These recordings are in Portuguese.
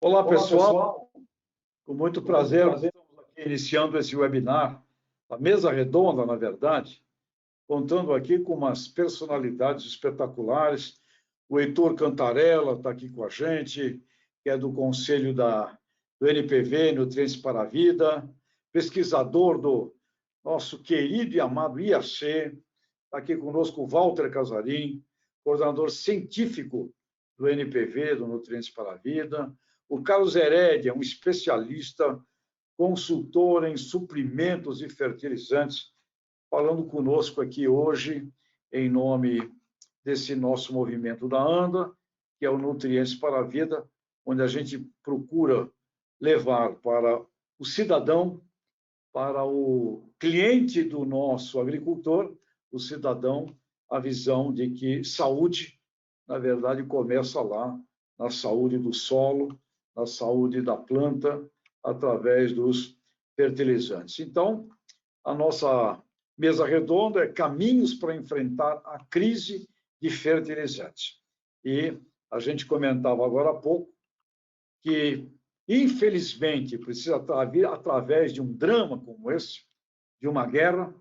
Olá, Olá, pessoal. pessoal. Com muito Com muito prazer, prazer. estamos aqui iniciando esse webinar, a mesa redonda, na verdade, contando aqui com umas personalidades espetaculares. O Heitor Cantarella está aqui com a gente, que é do Conselho do NPV, Nutrientes para a Vida, pesquisador do nosso querido e amado IAC. Está aqui conosco o Walter Casarim, coordenador científico do NPV, do Nutrientes para a Vida. O Carlos Herédia, um especialista, consultor em suprimentos e fertilizantes, falando conosco aqui hoje, em nome desse nosso movimento da ANDA, que é o Nutrientes para a Vida, onde a gente procura levar para o cidadão, para o cliente do nosso agricultor, o cidadão, a visão de que saúde, na verdade, começa lá, na saúde do solo, na saúde da planta, através dos fertilizantes. Então, a nossa mesa redonda é caminhos para enfrentar a crise de fertilizantes. E a gente comentava agora há pouco que, infelizmente, precisa vir através de um drama como esse, de uma guerra,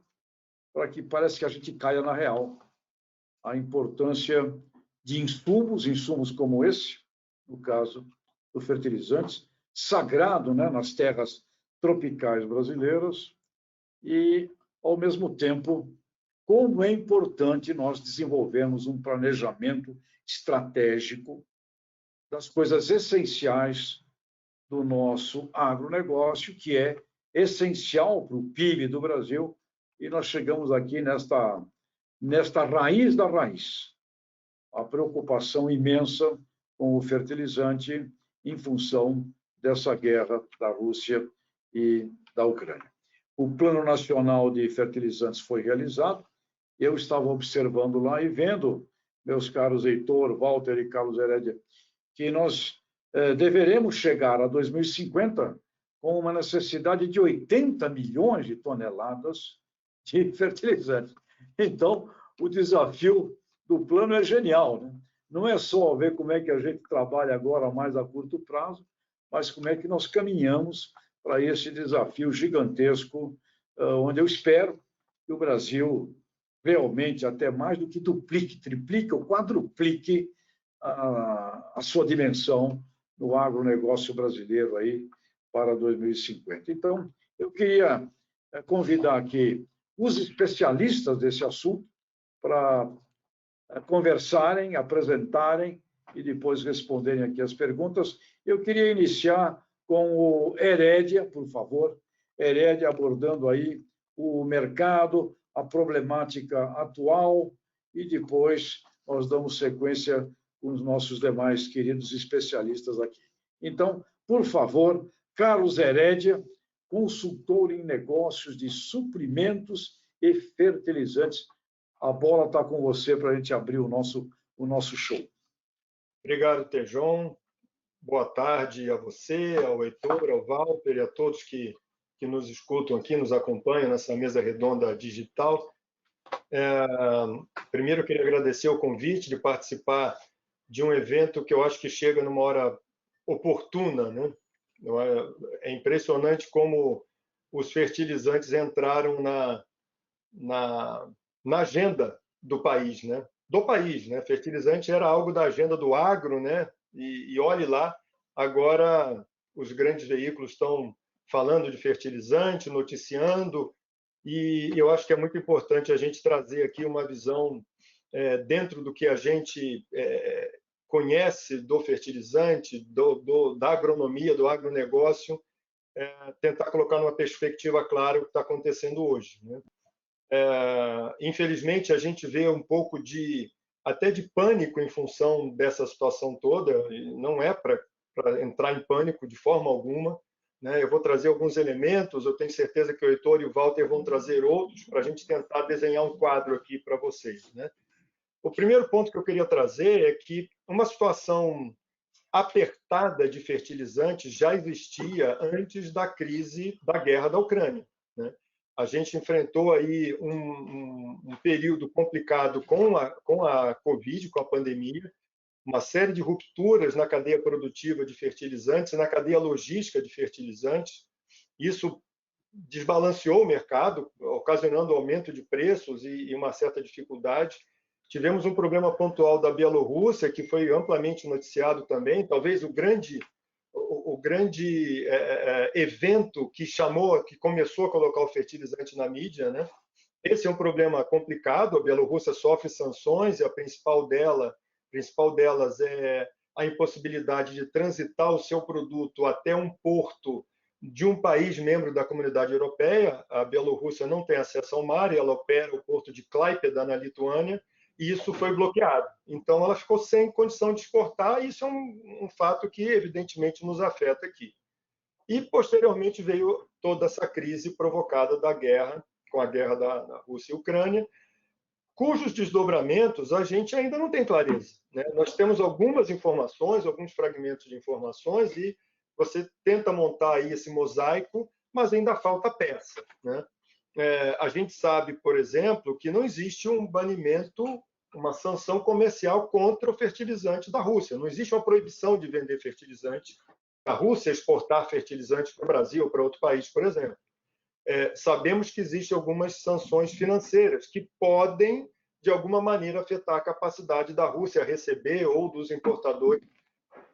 para que parece que a gente caia na real. A importância de insumos como esse, no caso do fertilizantes, sagrado, né, nas terras tropicais brasileiras, e, ao mesmo tempo, como é importante nós desenvolvermos um planejamento estratégico das coisas essenciais do nosso agronegócio, que é essencial para o PIB do Brasil, e nós chegamos aqui nesta raiz da raiz, a preocupação imensa com o fertilizante em função dessa guerra da Rússia e da Ucrânia. O Plano Nacional de Fertilizantes foi realizado, eu estava observando lá e vendo, meus caros Heitor, Walter e Carlos Herédia, que nós deveremos chegar a 2050 com uma necessidade de 80 milhões de toneladas de fertilizantes. Então, o desafio do plano é genial, né? Não é só ver como é que a gente trabalha agora mais a curto prazo, mas como é que nós caminhamos para esse desafio gigantesco, onde eu espero que o Brasil realmente até mais do que duplique, triplique ou quadruplique a sua dimensão no agronegócio brasileiro aí para 2050. Então, eu queria convidar aqui os especialistas desse assunto para conversarem, apresentarem e depois responderem aqui as perguntas. Eu queria iniciar com o Herédia, por favor. Herédia abordando aí o mercado, a problemática atual e depois nós damos sequência com os nossos demais queridos especialistas aqui. Então, por favor, Carlos Herédia, consultor em negócios de suprimentos e fertilizantes. A bola está com você para a gente abrir o nosso show. Obrigado, Tejon. Boa tarde a você, ao Heitor, ao Walter e a todos que nos escutam aqui, nos acompanham nessa mesa redonda digital. Primeiro, eu queria agradecer o convite de participar de um evento que eu acho que chega numa hora oportuna, né? É impressionante como os fertilizantes entraram na agenda do país, né? Do país, né? Fertilizante era algo da agenda do agro, né? E olhe lá, agora os grandes veículos estão falando de fertilizante, noticiando, e eu acho que é muito importante a gente trazer aqui uma visão dentro do que a gente conhece do fertilizante, da agronomia, do agronegócio, tentar colocar numa perspectiva clara o que está acontecendo hoje, né? Infelizmente, a gente vê um pouco até de pânico em função dessa situação toda, e não é para entrar em pânico de forma alguma, né? Eu vou trazer alguns elementos, eu tenho certeza que o Heitor e o Walter vão trazer outros para a gente tentar desenhar um quadro aqui para vocês, né? O primeiro ponto que eu queria trazer é que uma situação apertada de fertilizantes já existia antes da crise da guerra da Ucrânia, né? A gente enfrentou aí um período complicado com a Covid, com a pandemia, uma série de rupturas na cadeia produtiva de fertilizantes, na cadeia logística de fertilizantes. Isso desbalanceou o mercado, ocasionando aumento de preços e uma certa dificuldade. Tivemos um problema pontual da Bielorrússia, que foi amplamente noticiado também, talvez o grande evento que começou a colocar o fertilizante na mídia, né? Esse é um problema complicado. A Bielorrússia sofre sanções e a principal delas é a impossibilidade de transitar o seu produto até um porto de um país membro da Comunidade Europeia. A Bielorrússia não tem acesso ao mar e ela opera o porto de Klaipėda, na Lituânia, e isso foi bloqueado. Então, ela ficou sem condição de exportar, e isso é um fato que, evidentemente, nos afeta aqui. E, posteriormente, veio toda essa crise provocada com a guerra da Rússia e Ucrânia, cujos desdobramentos a gente ainda não tem clareza, né? Nós temos algumas informações, alguns fragmentos de informações, e você tenta montar aí esse mosaico, mas ainda falta peça, né? A gente sabe, por exemplo, que não existe um banimento, uma sanção comercial contra o fertilizante da Rússia. Não existe uma proibição de vender fertilizante da Rússia, exportar fertilizantes para o Brasil ou para outro país, por exemplo. Sabemos que existem algumas sanções financeiras que podem, de alguma maneira, afetar a capacidade da Rússia receber ou dos importadores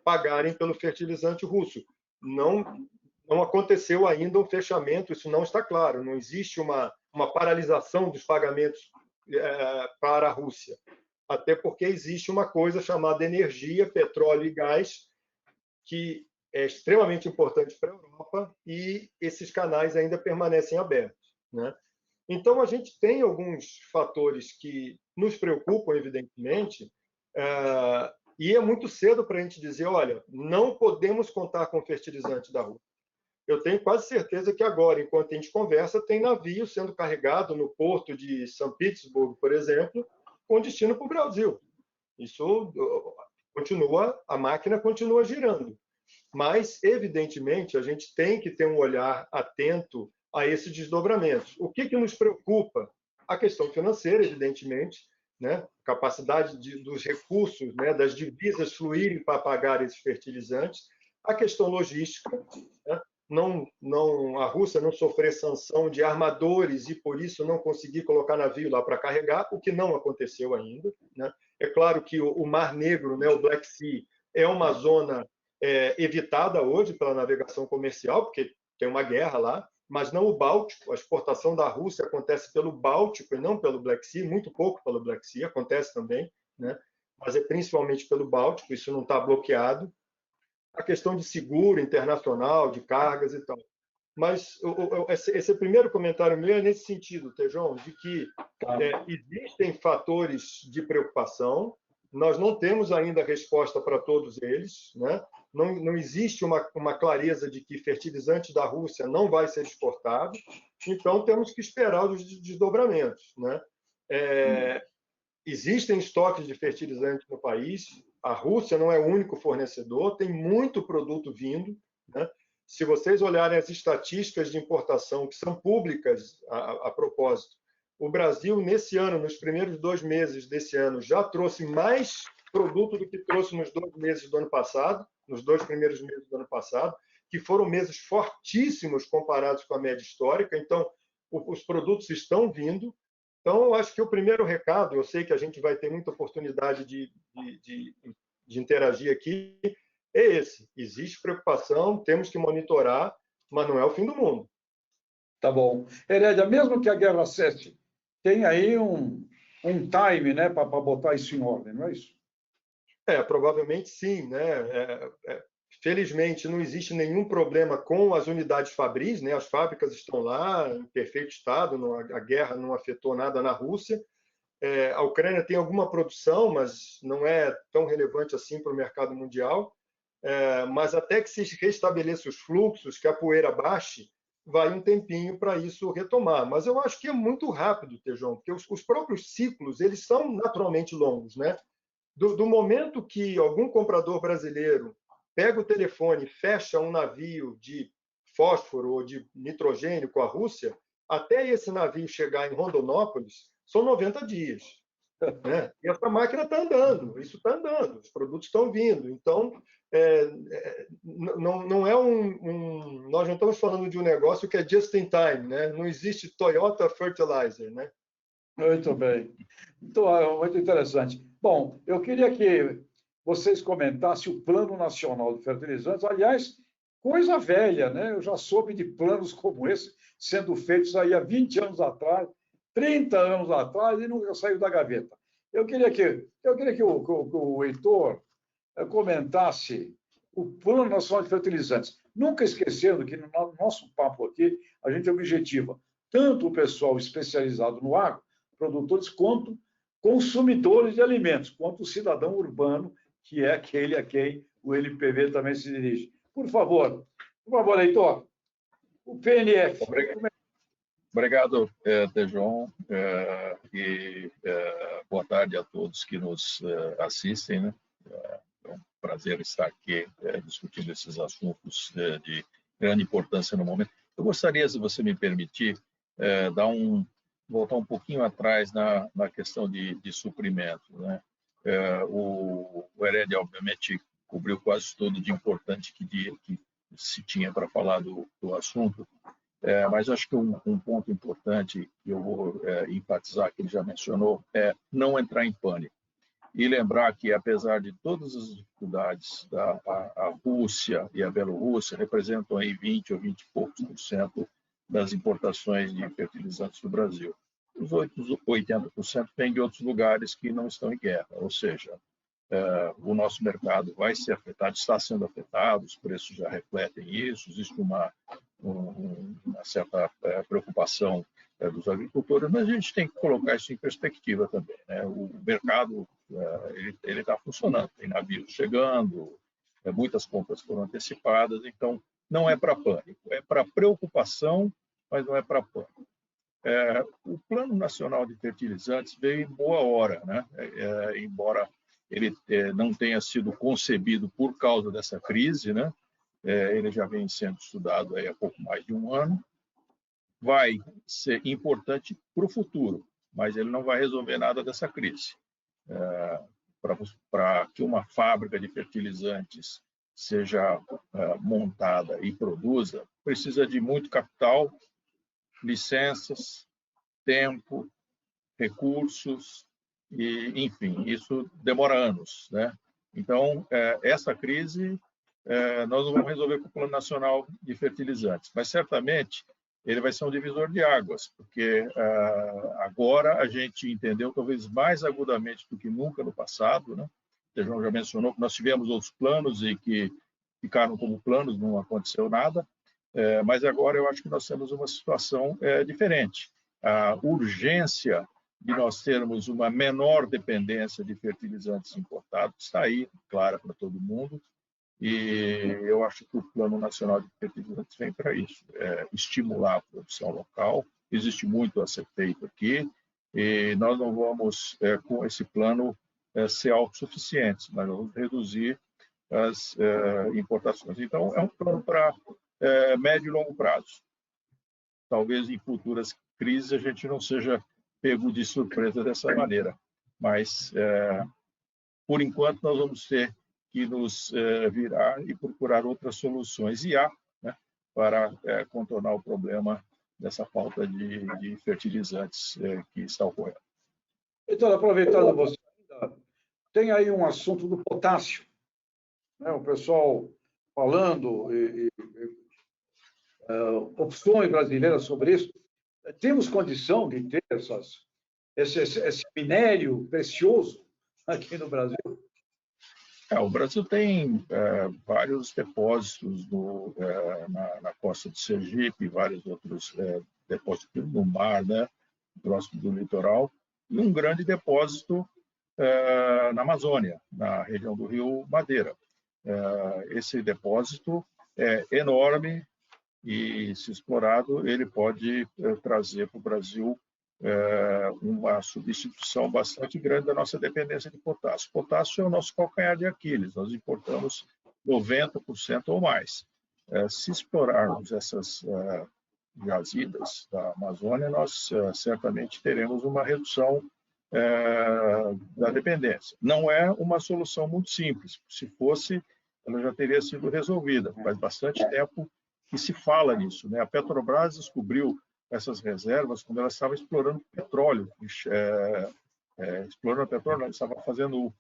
pagarem pelo fertilizante russo. Não aconteceu ainda um fechamento, isso não está claro. Não existe uma paralisação dos pagamentos para a Rússia, até porque existe uma coisa chamada energia, petróleo e gás, que é extremamente importante para a Europa, e esses canais ainda permanecem abertos, né? Então, a gente tem alguns fatores que nos preocupam, evidentemente, e é muito cedo para a gente dizer, olha, não podemos contar com fertilizante da Rússia. Eu tenho quase certeza que agora, enquanto a gente conversa, tem navio sendo carregado no porto de São Petersburgo, por exemplo, com destino para o Brasil. Isso continua, a máquina continua girando. Mas, evidentemente, a gente tem que ter um olhar atento a esses desdobramentos. O que nos preocupa? A questão financeira, evidentemente, né? Capacidade dos recursos, né? Das divisas fluírem para pagar esses fertilizantes. A questão logística, né? A Rússia não sofrer sanção de armadores e, por isso, não conseguir colocar navio lá para carregar, o que não aconteceu ainda, né? É claro que o Mar Negro, né? O Black Sea, é uma zona evitada hoje pela navegação comercial, porque tem uma guerra lá, mas não o Báltico. A exportação da Rússia acontece pelo Báltico e não pelo Black Sea, muito pouco pelo Black Sea, acontece também, né? Mas é principalmente pelo Báltico, isso não está bloqueado. A questão de seguro internacional, de cargas e tal. Mas esse primeiro comentário meu é nesse sentido, Tejão, de que existem fatores de preocupação, nós não temos ainda resposta para todos eles, né? Não existe uma clareza de que fertilizante da Rússia não vai ser exportado, então temos que esperar os desdobramentos, né? Existem estoques de fertilizante no país, a Rússia não é o único fornecedor, tem muito produto vindo, né? Se vocês olharem as estatísticas de importação, que são públicas a propósito, o Brasil, nesse ano, nos primeiros 2 meses desse ano, já trouxe mais produto do que trouxe nos 2 meses do ano passado, nos 2 primeiros meses do ano passado, que foram meses fortíssimos comparados com a média histórica. Então, os produtos estão vindo. Então, eu acho que o primeiro recado, eu sei que a gente vai ter muita oportunidade de interagir aqui, é esse. Existe preocupação, temos que monitorar, mas não é o fim do mundo. Tá bom. Herédia, mesmo que a guerra cesse, tem aí um time, né, para botar isso em ordem, não é isso? Provavelmente sim, né? Felizmente, não existe nenhum problema com as unidades fabris, né? As fábricas estão lá em perfeito estado, a guerra não afetou nada na Rússia. A Ucrânia tem alguma produção, mas não é tão relevante assim para o mercado mundial. Mas até que se restabeleça os fluxos, que a poeira baixe, vai um tempinho para isso retomar. Mas eu acho que é muito rápido, Tejão, porque os próprios ciclos eles são naturalmente longos, né? Do momento que algum comprador brasileiro pega o telefone, fecha um navio de fósforo ou de nitrogênio com a Rússia, até esse navio chegar em Rondonópolis, são 90 dias. né? E essa máquina está andando, isso está andando, os produtos estão vindo. Então, não é nós não estamos falando de um negócio que é just in time, né? Não existe Toyota Fertilizer, né? Muito bem. Então, muito interessante. Bom, eu queria que vocês comentassem o Plano Nacional de Fertilizantes. Aliás, coisa velha, né? Eu já soube de planos como esse sendo feitos aí há 20 anos atrás, 30 anos atrás, e nunca saiu da gaveta. Eu queria que o Heitor comentasse o Plano Nacional de Fertilizantes. Nunca esquecendo que no nosso papo aqui, a gente objetiva tanto o pessoal especializado no agro, produtores, quanto consumidores de alimentos, quanto o cidadão urbano, que é aquele a quem o LPV também se dirige. Por favor, Heitor, o PNF. Obrigado, Tejon, e boa tarde a todos que nos assistem, né? É um prazer estar aqui discutindo esses assuntos de grande importância no momento. Eu gostaria, se você me permitir, voltar um pouquinho atrás na questão de suprimento, né? O Heredia, obviamente, cobriu quase tudo de importante que se tinha para falar do assunto. Mas acho que um ponto importante que eu vou enfatizar, que ele já mencionou, é não entrar em pânico. E lembrar que, apesar de todas as dificuldades, a Rússia e a Bielorrússia representam aí 20 ou 20 e poucos % das importações de fertilizantes do Brasil. Os 80% vêm de outros lugares que não estão em guerra, ou seja, o nosso mercado vai ser afetado, está sendo afetado, os preços já refletem isso, existe uma certa preocupação dos agricultores, mas a gente tem que colocar isso em perspectiva também, né? O mercado ele está funcionando, tem navios chegando, muitas compras foram antecipadas, então não é para pânico, é para preocupação, mas não é para pânico. O Plano Nacional de Fertilizantes veio em boa hora, né? Embora ele não tenha sido concebido por causa dessa crise, né? Ele já vem sendo estudado aí há pouco mais de um ano. Vai ser importante para o futuro, mas ele não vai resolver nada dessa crise. Para que uma fábrica de fertilizantes seja montada e produza, precisa de muito capital, licenças, tempo, recursos, e, enfim, isso demora anos, né? Então, essa crise nós não vamos resolver com o Plano Nacional de Fertilizantes, mas certamente ele vai ser um divisor de águas, porque agora a gente entendeu, talvez mais agudamente do que nunca no passado, né? O Tejão já mencionou que nós tivemos outros planos e que ficaram como planos, não aconteceu nada, mas agora eu acho que nós temos uma situação diferente. A urgência de nós termos uma menor dependência de fertilizantes importados está aí, clara para todo mundo, e eu acho que o Plano Nacional de Fertilizantes vem para isso, estimular a produção local. Existe muito a ser feito aqui, e nós não vamos, com esse plano, ser autossuficientes, mas vamos reduzir as importações. Então, é um plano para médio e longo prazo. Talvez em futuras crises a gente não seja pego de surpresa dessa maneira, mas por enquanto nós vamos ter que nos virar e procurar outras soluções, e há, né, para contornar o problema dessa falta de fertilizantes que está ocorrendo. Então, aproveitando você, tem aí um assunto do potássio, né? O pessoal falando opções brasileiras sobre isso. Temos condição de ter esse minério precioso aqui no Brasil? O Brasil tem vários depósitos na costa de Sergipe, vários outros depósitos no mar, né, próximo do litoral, e um grande depósito na Amazônia, na região do Rio Madeira. Esse depósito é enorme e, se explorado, ele pode trazer para o Brasil uma substituição bastante grande da nossa dependência de potássio. Potássio é o nosso calcanhar de Aquiles, nós importamos 90% ou mais. Se explorarmos essas jazidas da Amazônia, nós certamente teremos uma redução da dependência. Não é uma solução muito simples. Se fosse, ela já teria sido resolvida. Faz bastante tempo que se fala nisso, né? A Petrobras descobriu essas reservas quando ela estava explorando petróleo. Explorando petróleo, ela estava fazendo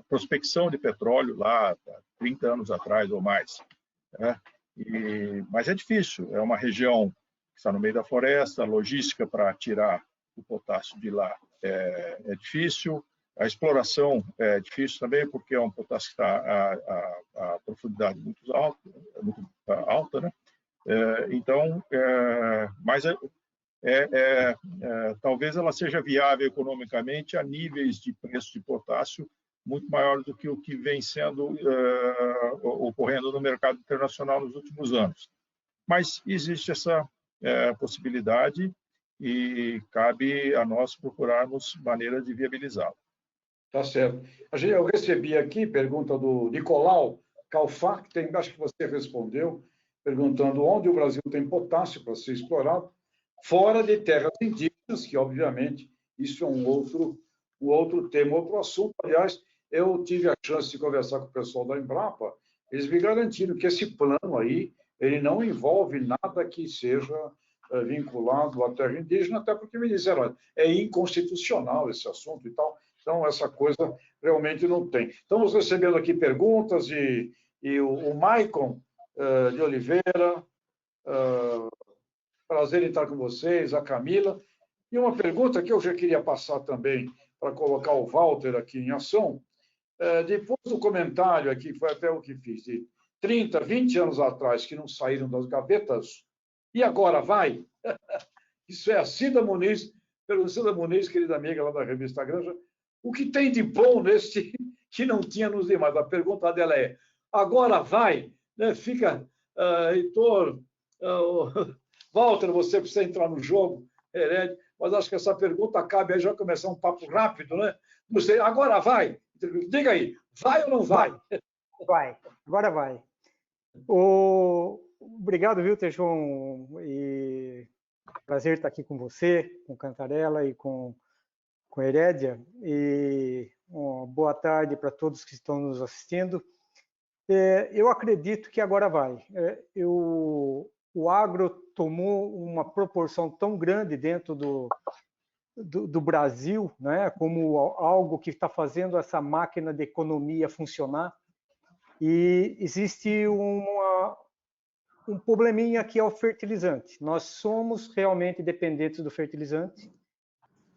prospecção de petróleo lá há 30 anos atrás ou mais, né? Mas é difícil, é uma região que está no meio da floresta, a logística para tirar o potássio de lá é difícil, a exploração é difícil também, porque é um potássio que está a profundidade muito alta, né? Então, mas talvez ela seja viável economicamente a níveis de preço de potássio muito maior do que o que vem sendo ocorrendo no mercado internacional nos últimos anos. Mas existe essa possibilidade e cabe a nós procurarmos maneiras de viabilizá-la. Tá certo. Eu recebi aqui pergunta do Nicolau Calfá, que acho que você respondeu, perguntando onde o Brasil tem potássio para ser explorado, fora de terras indígenas, que, obviamente, isso é um outro tema, outro assunto. Aliás, eu tive a chance de conversar com o pessoal da Embrapa, eles me garantiram que esse plano aí, ele não envolve nada que seja vinculado à terra indígena, até porque me disseram, olha, é inconstitucional esse assunto e tal. Então, essa coisa realmente não tem. Estamos recebendo aqui perguntas e o Maicon de Oliveira, prazer em estar com vocês, a Camila. E uma pergunta que eu já queria passar também para colocar o Walter aqui em ação. Depois do comentário aqui, foi até o que fiz, de 30, 20 anos atrás, que não saíram das gavetas, e agora vai? Isso é a Cida Muniz, Cida Muniz, querida amiga lá da revista Granja, o que tem de bom neste que não tinha nos demais? A pergunta dela é, agora vai? Né? Fica, Heitor, Walter, você precisa entrar no jogo, Herédia, mas acho que essa pergunta cabe aí já começar um papo rápido, né? Você, agora vai? Diga aí, vai ou não vai? Vai, agora vai. Obrigado, viu, Tejon? E prazer estar aqui com você, com Cantarella e com Herédia. E uma boa tarde para todos que estão nos assistindo. Eu acredito que agora vai. O agro tomou uma proporção tão grande dentro do Brasil, né, como algo que está fazendo essa máquina de economia funcionar. E existe um probleminha que é o fertilizante. Nós somos realmente dependentes do fertilizante.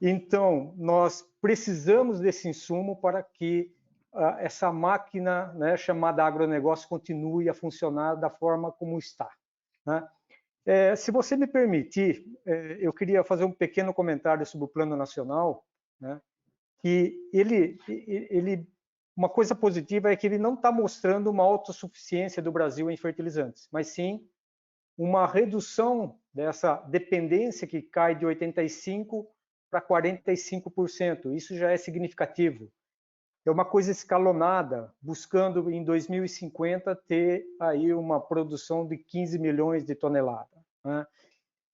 Então, nós precisamos desse insumo para que essa máquina, né, chamada agronegócio continue a funcionar da forma como está, né? Se você me permitir, eu queria fazer um pequeno comentário sobre o Plano Nacional, né, que uma coisa positiva é que ele não está mostrando uma autossuficiência do Brasil em fertilizantes, mas sim uma redução dessa dependência que cai de 85% para 45%. Isso já é significativo. É uma coisa escalonada, buscando em 2050 ter aí uma produção de 15 milhões de toneladas, né?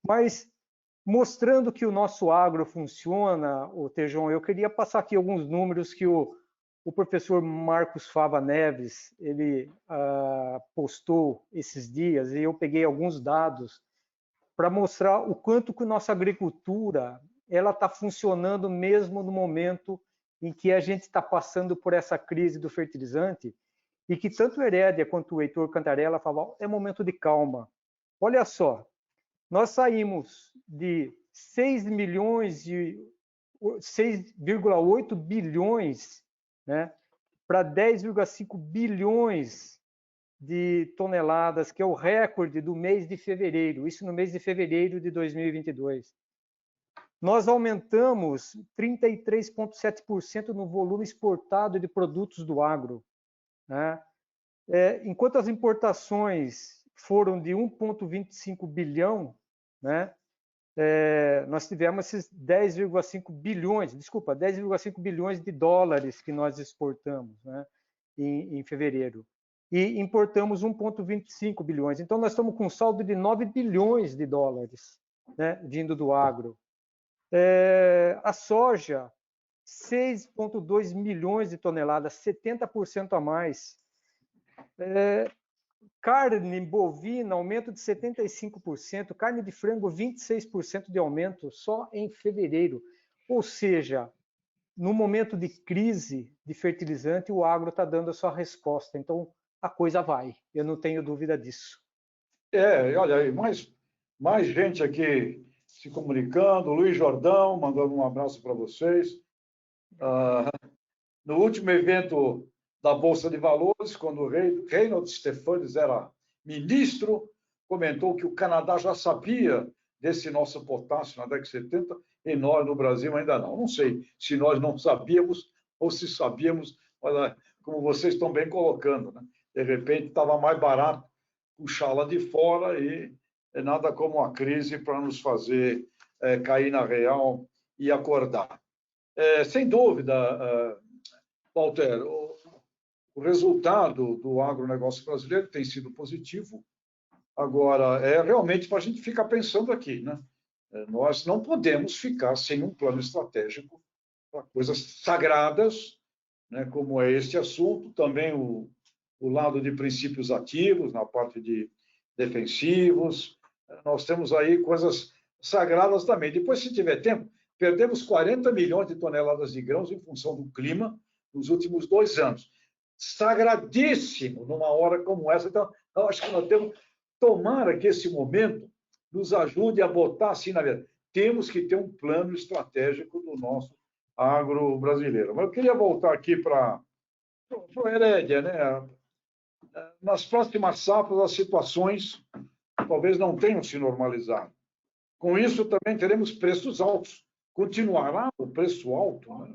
Mas mostrando que o nosso agro funciona, Tejon, eu queria passar aqui alguns números que o professor Marcos Fava Neves ele postou esses dias, e eu peguei alguns dados para mostrar o quanto que nossa agricultura ela está funcionando mesmo no momento em que a gente está passando por essa crise do fertilizante, e que tanto o Herédia quanto o Heitor Cantarella falavam, é momento de calma. Olha só, nós saímos de 6,8 bilhões, né, para 10,5 bilhões de toneladas, que é o recorde do mês de fevereiro, isso no mês de fevereiro de 2022. Nós aumentamos 33,7% no volume exportado de produtos do agro, né? Enquanto as importações foram de 1,25 bilhão, né? Nós tivemos esses 10,5 bilhões de dólares que nós exportamos, né, em fevereiro. E importamos 1,25 bilhões. Então, nós estamos com um saldo de 9 bilhões de dólares, né, vindo do agro. A soja, 6,2 milhões de toneladas, 70% a mais. Carne bovina, aumento de 75%, carne de frango, 26% de aumento só em fevereiro. Ou seja, no momento de crise de fertilizante, o agro está dando a sua resposta. Então, a coisa vai, eu não tenho dúvida disso. Olha aí, mais gente aqui se comunicando. Luiz Jordão, mandando um abraço para vocês. No último evento da Bolsa de Valores, quando o Reinhold Stefanes era ministro, comentou que o Canadá já sabia desse nosso potássio na década de 70 e nós, no Brasil, ainda não. Não sei se nós não sabíamos ou se sabíamos, mas como vocês estão bem colocando, né? De repente estava mais barato puxar lá de fora e nada como a crise para nos fazer cair na real e acordar. Sem dúvida, Walter, o resultado do agronegócio brasileiro tem sido positivo. Agora, realmente para a gente ficar pensando aqui, né? Nós não podemos ficar sem um plano estratégico para coisas sagradas, né, como é este assunto, também o lado de princípios ativos, na parte de defensivos. Nós temos aí coisas sagradas também. Depois, se tiver tempo, perdemos 40 milhões de toneladas de grãos em função do clima nos últimos 2 anos. Sagradíssimo numa hora como essa. Então, eu acho que nós temos, tomara que esse momento nos ajude a botar assim na verdade. Temos que ter um plano estratégico do nosso agro brasileiro. Mas eu queria voltar aqui para o Herédia, né? Nas próximas safras, as situações talvez não tenham se normalizado. Com isso, também teremos preços altos. Continuará o preço alto, né?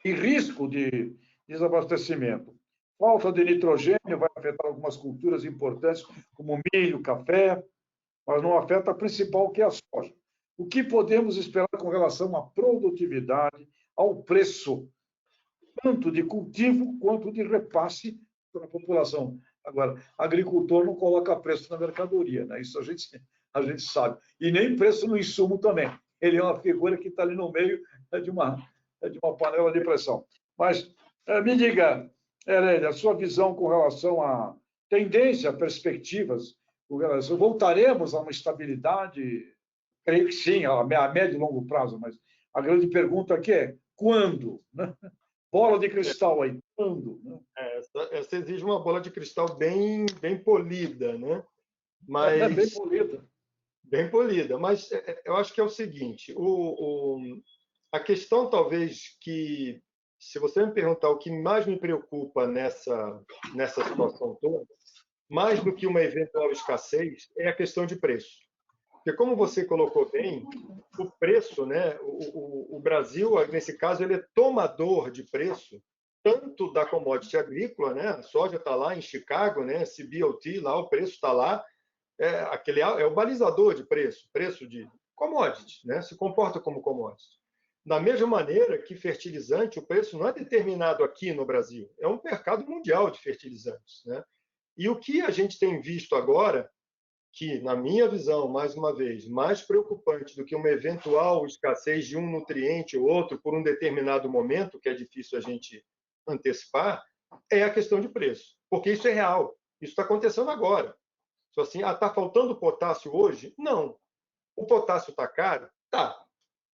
E risco de desabastecimento. Falta de nitrogênio vai afetar algumas culturas importantes, como milho, café, mas não afeta a principal, que é a soja. O que podemos esperar com relação à produtividade, ao preço, tanto de cultivo quanto de repasse para a população? Agora, agricultor não coloca preço na mercadoria, né? Isso a gente sabe. E nem preço no insumo também. Ele é uma figura que está ali no meio de uma panela de pressão. Mas me diga, Herédia, a sua visão com relação à tendência, perspectivas, com relação, voltaremos a uma estabilidade? Creio que sim, a médio e longo prazo, mas a grande pergunta aqui é quando? Né? Bola de cristal aí, quando? Né? Essa exige uma bola de cristal bem polida, né? Mas, bem polida. Bem polida, mas eu acho que é o seguinte, a questão talvez que, se você me perguntar o que mais me preocupa nessa situação toda, mais do que uma eventual escassez, é a questão de preço. Porque, como você colocou bem, o preço, né, o Brasil, nesse caso, ele é tomador de preço, tanto da commodity agrícola, né, a soja está lá em Chicago, né, CBOT, lá o preço está lá, é o balizador de preço de commodity, né, se comporta como commodity. Da mesma maneira que fertilizante, o preço não é determinado aqui no Brasil, é um mercado mundial de fertilizantes, né? E o que a gente tem visto agora, que, na minha visão, mais uma vez, mais preocupante do que uma eventual escassez de um nutriente ou outro por um determinado momento, que é difícil a gente antecipar, é a questão de preço. Porque isso é real. Isso está acontecendo agora. Então, assim, está faltando potássio hoje? Não. O potássio está caro? Tá.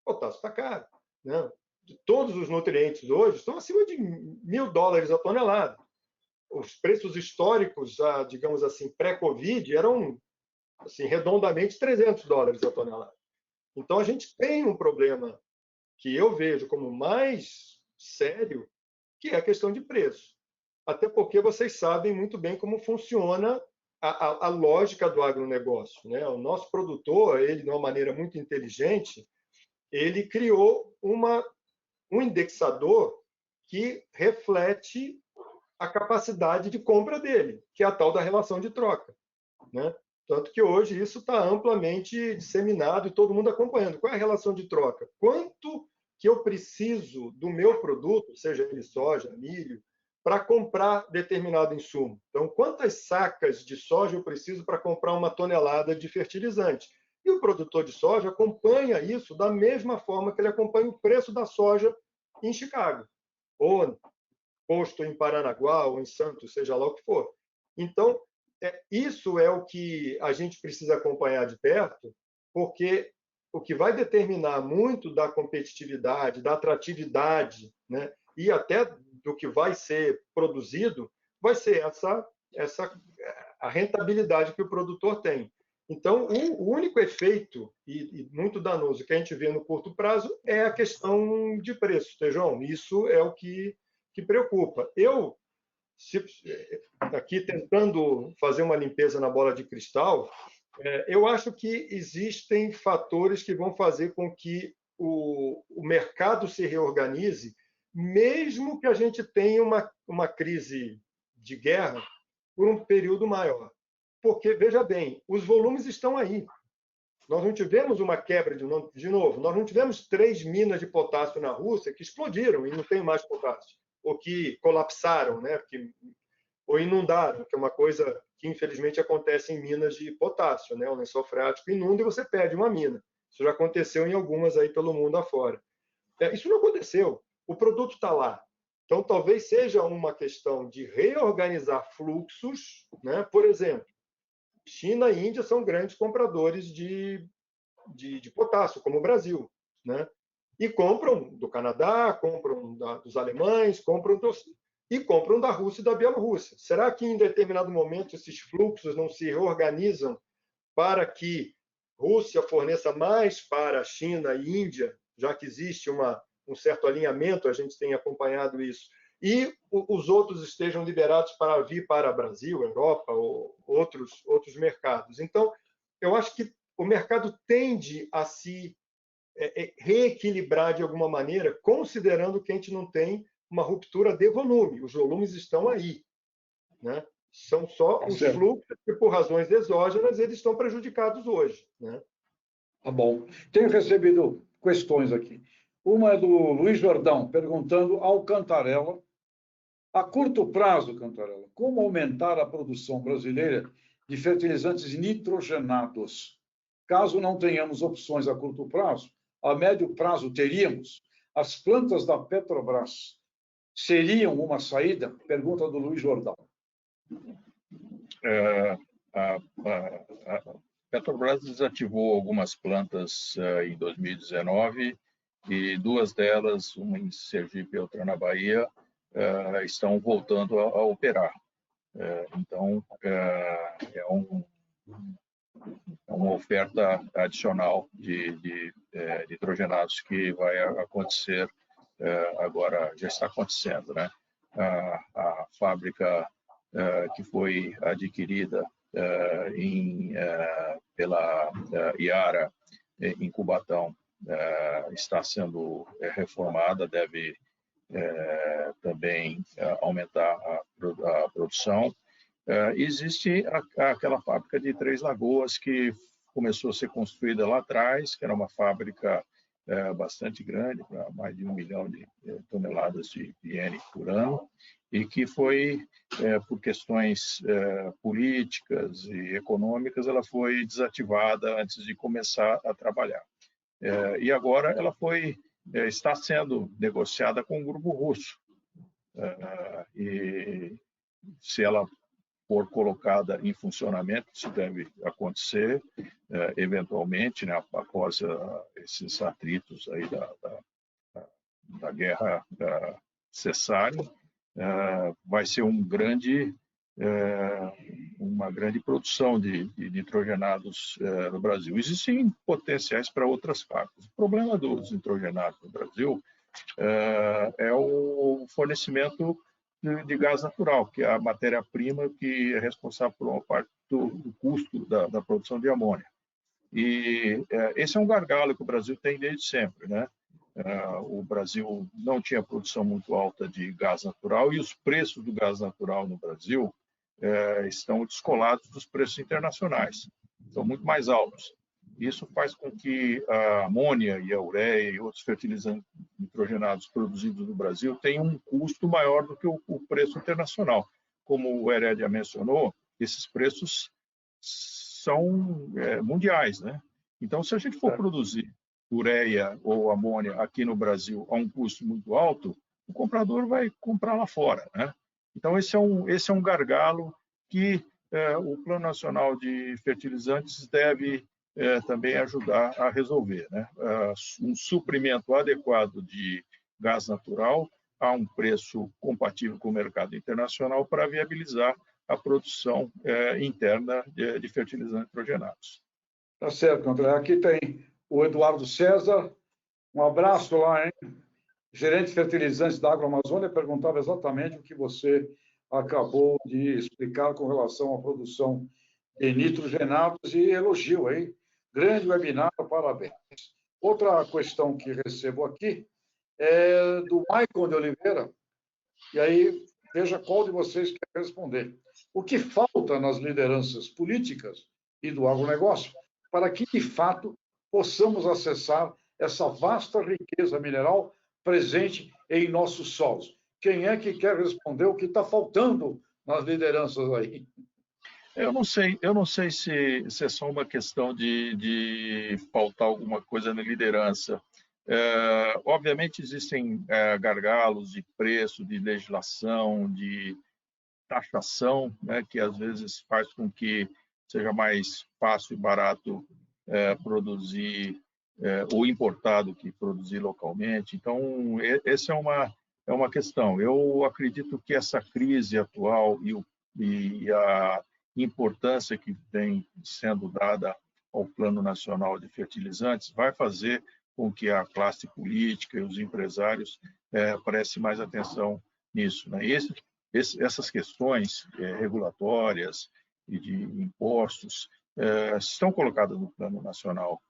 O potássio está caro. Né? Todos os nutrientes hoje estão acima de $1.000 a tonelada. Os preços históricos, digamos assim, pré-Covid, eram assim, redondamente $300 a tonelada. Então, a gente tem um problema que eu vejo como mais sério, que é a questão de preço. Até porque vocês sabem muito bem como funciona a lógica do agronegócio, né? O nosso produtor, ele, de uma maneira muito inteligente, ele criou um indexador que reflete a capacidade de compra dele, que é a tal da relação de troca, né? Tanto que hoje isso está amplamente disseminado e todo mundo acompanhando. Qual é a relação de troca? Quanto que eu preciso do meu produto, seja ele soja, milho, para comprar determinado insumo? Então, quantas sacas de soja eu preciso para comprar uma tonelada de fertilizante? E o produtor de soja acompanha isso da mesma forma que ele acompanha o preço da soja em Chicago, ou posto em Paranaguá, ou em Santos, seja lá o que for. Então, isso é o que a gente precisa acompanhar de perto, porque o que vai determinar muito da competitividade, da atratividade, né, e até do que vai ser produzido, vai ser a rentabilidade que o produtor tem. Então, o único efeito, e muito danoso, que a gente vê no curto prazo é a questão de preço, Tejão. Isso é o que preocupa. Eu, aqui tentando fazer uma limpeza na bola de cristal, eu acho que existem fatores que vão fazer com que o mercado se reorganize, mesmo que a gente tenha uma crise de guerra por um período maior. Porque, veja bem, os volumes estão aí. Nós não tivemos uma quebra, de novo, nós não tivemos 3 minas de potássio na Rússia que explodiram e não tem mais potássio, ou que colapsaram, né? Ou inundaram, que é uma coisa que infelizmente acontece em minas de potássio, né? O lençol freático inunda e você perde uma mina. Isso já aconteceu em algumas aí pelo mundo afora. Isso não aconteceu. O produto está lá. Então, talvez seja uma questão de reorganizar fluxos, né? Por exemplo, China e Índia são grandes compradores de potássio, como o Brasil, né? E compram do Canadá, compram dos alemães, compram da Rússia e da Bielorrússia. Será que em determinado momento esses fluxos não se reorganizam para que Rússia forneça mais para a China e Índia, já que existe um certo alinhamento, a gente tem acompanhado isso, e os outros estejam liberados para vir para o Brasil, Europa ou outros mercados? Então, eu acho que o mercado tende a se reequilibrar de alguma maneira, considerando que a gente não tem uma ruptura de volume. Os volumes estão aí, né? São só os fluxos que, por razões exógenas, eles estão prejudicados hoje, né? Tá bom. Tenho recebido questões aqui. Uma é do Luiz Jordão, perguntando ao Cantarella, a curto prazo, Cantarella, como aumentar a produção brasileira de fertilizantes nitrogenados? Caso não tenhamos opções a curto prazo, a médio prazo teríamos. As plantas da Petrobras seriam uma saída? Pergunta do Luiz Jordão. A Petrobras desativou algumas plantas em 2019 e 2 delas, uma em Sergipe e outra na Bahia, estão voltando a operar. Então, é uma oferta adicional de nitrogenados que vai acontecer agora, já está acontecendo, né? A fábrica que foi adquirida pela Iara em Cubatão está sendo reformada, deve também aumentar a produção. Existe aquela fábrica de Três Lagoas que começou a ser construída lá atrás, que era uma fábrica bastante grande, para mais de 1 milhão de toneladas de N por ano, e que foi, por questões políticas e econômicas, ela foi desativada antes de começar a trabalhar. E agora ela está sendo negociada com o grupo russo. E se ela for colocada em funcionamento, isso deve acontecer eventualmente, né, após esses atritos aí da guerra cessarem, vai ser uma grande produção de nitrogenados no Brasil. Existem potenciais para outras fábricas. O problema dos nitrogenados no Brasil é o fornecimento de gás natural, que é a matéria-prima que é responsável por uma parte do custo da produção de amônia. E esse é um gargalo que o Brasil tem desde sempre, né? O Brasil não tinha produção muito alta de gás natural e os preços do gás natural no Brasil estão descolados dos preços internacionais, são muito mais altos. Isso faz com que a amônia e a ureia e outros fertilizantes nitrogenados produzidos no Brasil tenham um custo maior do que o preço internacional. Como o Heredia mencionou, esses preços são mundiais, né? Então, se a gente for produzir ureia ou amônia aqui no Brasil a um custo muito alto, o comprador vai comprar lá fora, né? Então, esse é um gargalo que o Plano Nacional de Fertilizantes deve também ajudar a resolver, né? Um suprimento adequado de gás natural a um preço compatível com o mercado internacional para viabilizar a produção interna de fertilizantes nitrogenados. Tá certo, André. Aqui tem o Eduardo César. Um abraço lá, hein? Gerente de fertilizantes da Agroamazônia, perguntava exatamente o que você acabou de explicar com relação à produção de nitrogenados e elogio, hein? Grande webinar, parabéns. Outra questão que recebo aqui é do Maicon de Oliveira, e aí veja qual de vocês quer responder. O que falta nas lideranças políticas e do agronegócio para que, de fato, possamos acessar essa vasta riqueza mineral presente em nossos solos? Quem é que quer responder o que está faltando nas lideranças aí? Eu não sei se é só uma questão de faltar alguma coisa na liderança. Obviamente existem gargalos de preço, de legislação, de taxação, né, que às vezes faz com que seja mais fácil e barato produzir ou importar do que produzir localmente. Então, essa é uma questão. Eu acredito que essa crise atual e a importância que vem sendo dada ao Plano Nacional de Fertilizantes vai fazer com que a classe política e os empresários prestem mais atenção nisso, né? E essas questões regulatórias e de impostos estão colocadas no Plano Nacional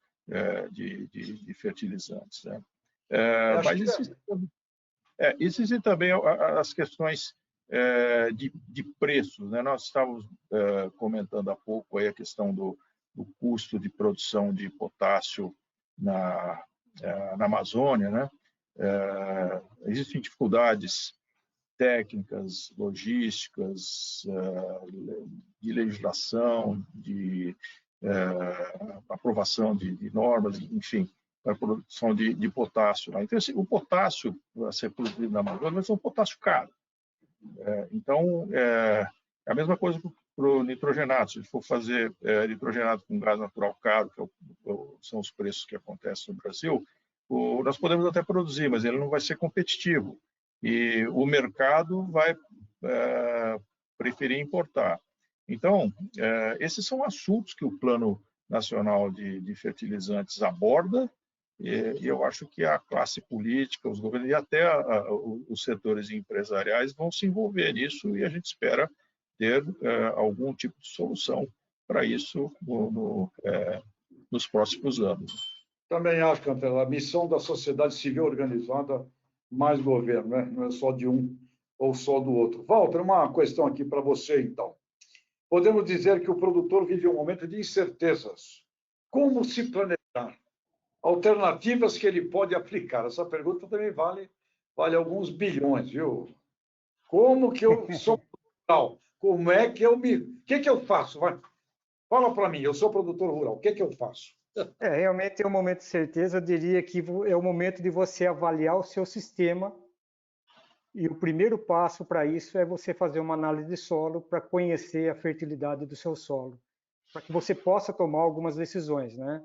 de Fertilizantes, né? Mas existem também as questões de preços, né? Nós estávamos comentando há pouco aí a questão do custo de produção de potássio na Amazônia, né? Existem dificuldades técnicas, logísticas, de legislação, de aprovação de normas, enfim, para a produção de potássio. Então, assim, o potássio a ser produzido na Amazônia vai ser um potássio caro. Então, é a mesma coisa para o nitrogenato. Se a gente for fazer nitrogenato com gás natural caro, que são os preços que acontecem no Brasil, nós podemos até produzir, mas ele não vai ser competitivo. E o mercado vai preferir importar. Então, esses são assuntos que o Plano Nacional de Fertilizantes aborda, e eu acho que a classe política, os governos e até os setores empresariais vão se envolver nisso, e a gente espera ter algum tipo de solução para isso nos próximos anos. Também acho, Cantela, a missão da sociedade civil organizada, mais governo, né? Não é só de um ou só do outro. Walter, uma questão aqui para você, então. Podemos dizer que o produtor vive um momento de incertezas. Como se planejar? Alternativas que ele pode aplicar? Essa pergunta também vale alguns bilhões, viu? Como que eu sou produtor? Como é que eu me... O que eu faço? Fala para mim, eu sou produtor rural, o que eu faço? Realmente é um momento de certeza. Eu diria que é o momento de você avaliar o seu sistema, e o primeiro passo para isso é você fazer uma análise de solo para conhecer a fertilidade do seu solo, para que você possa tomar algumas decisões, né?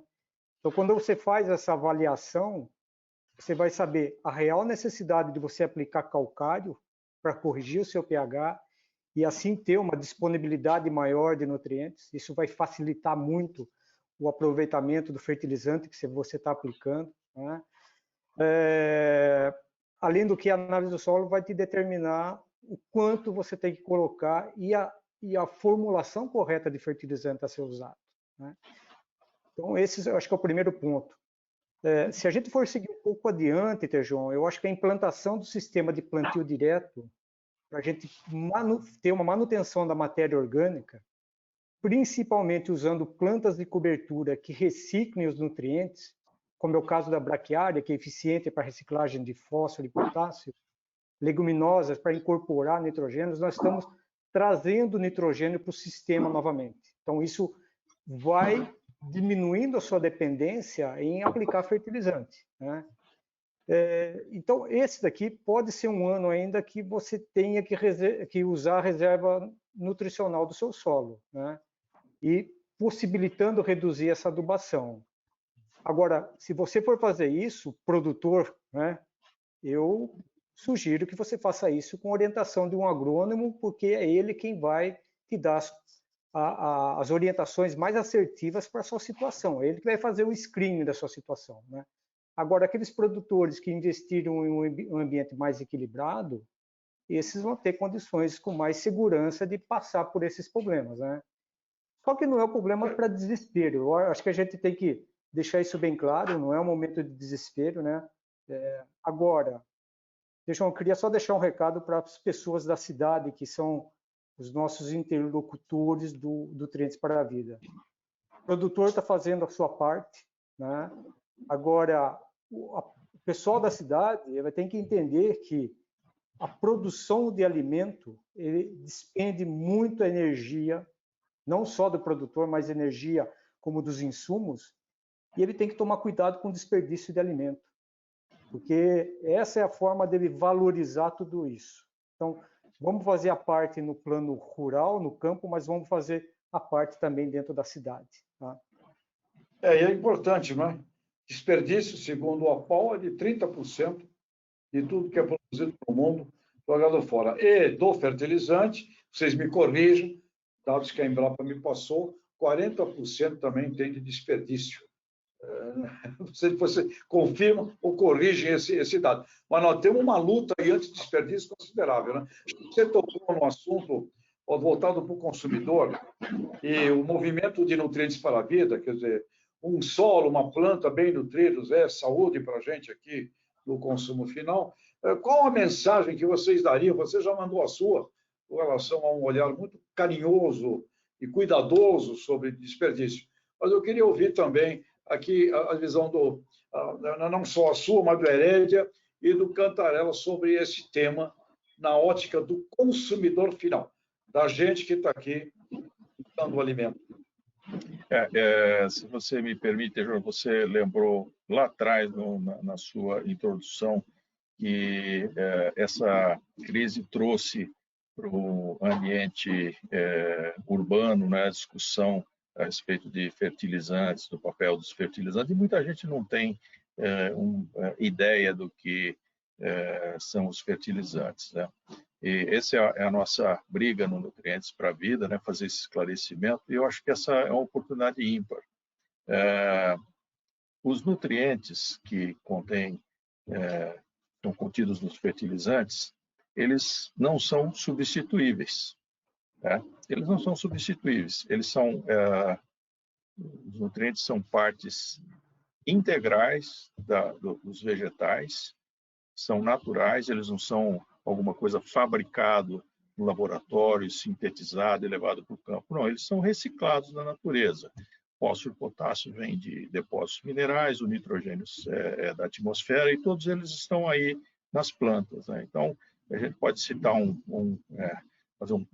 Então, quando você faz essa avaliação, você vai saber a real necessidade de você aplicar calcário para corrigir o seu pH e assim ter uma disponibilidade maior de nutrientes. Isso vai facilitar muito o aproveitamento do fertilizante que você está aplicando, né? Além do que, a análise do solo vai te determinar o quanto você tem que colocar e a formulação correta de fertilizante a ser usado, né? Então, esse eu acho que é o primeiro ponto. Se a gente for seguir um pouco adiante, Tejon, eu acho que a implantação do sistema de plantio direto, para a gente ter uma manutenção da matéria orgânica, principalmente usando plantas de cobertura que reciclem os nutrientes, como é o caso da braquiária, que é eficiente para reciclagem de fósforo e potássio, leguminosas para incorporar nitrogênios, nós estamos trazendo nitrogênio para o sistema novamente. Então, isso vai diminuindo a sua dependência em aplicar fertilizante, né? Então, esse daqui pode ser um ano ainda que você tenha que usar a reserva nutricional do seu solo, né? E possibilitando reduzir essa adubação. Agora, se você for fazer isso, produtor, né, eu sugiro que você faça isso com orientação de um agrônomo, porque é ele quem vai te dar as orientações mais assertivas para a sua situação. É ele que vai fazer o screening da sua situação, né? Agora, aqueles produtores que investiram em um ambiente mais equilibrado, esses vão ter condições com mais segurança de passar por esses problemas, né? Só que não é um problema para desespero. Eu acho que a gente tem que deixar isso bem claro, não é um momento de desespero, né? Agora, eu queria só deixar um recado para as pessoas da cidade, que são os nossos interlocutores do Nutrientes para a Vida. O produtor está fazendo a sua parte, né? Agora, o pessoal da cidade vai ter que entender que a produção de alimento despende muita energia, não só do produtor, mas energia como dos insumos, e ele tem que tomar cuidado com o desperdício de alimento, porque essa é a forma dele valorizar tudo isso. Então, vamos fazer a parte no plano rural, no campo, mas vamos fazer a parte também dentro da cidade, tá? E é importante, não é? Desperdício, segundo a FAO, é de 30% de tudo que é produzido no mundo jogado fora. E do fertilizante, vocês me corrijam, dados que a Embrapa me passou, 40% também tem de desperdício. Você confirma ou corrige esse dado. Mas nós temos uma luta aí anti-desperdício considerável, né? Você tocou no assunto voltado para o consumidor e o movimento de nutrientes para a vida, quer dizer, um solo, uma planta bem nutridos é saúde para a gente aqui no consumo final. Qual a mensagem que vocês dariam? Você já mandou a sua com relação a um olhar muito carinhoso e cuidadoso sobre desperdício. Mas eu queria ouvir também aqui a visão não só a sua, mas do Herédia e do Cantarella sobre esse tema na ótica do consumidor final, da gente que está aqui dando o alimento. Se você me permite, João, você lembrou lá atrás, na sua introdução, que essa crise trouxe para o ambiente urbano, né, a discussão a respeito de fertilizantes, do papel dos fertilizantes, e muita gente não tem ideia do que são os fertilizantes, né? E essa é a nossa briga no Nutrientes para a Vida, né? Fazer esse esclarecimento, e eu acho que essa é uma oportunidade ímpar. Os nutrientes que estão contidos nos fertilizantes, eles não são substituíveis, né? Eles não são substituíveis, os nutrientes são partes integrais dos vegetais, são naturais, eles não são alguma coisa fabricado no laboratório, sintetizado e levado para o campo. Não, eles são reciclados na natureza. Fósforo e potássio vêm de depósitos minerais, o nitrogênio é da atmosfera, e todos eles estão aí nas plantas, né? Então, a gente pode citar fazer um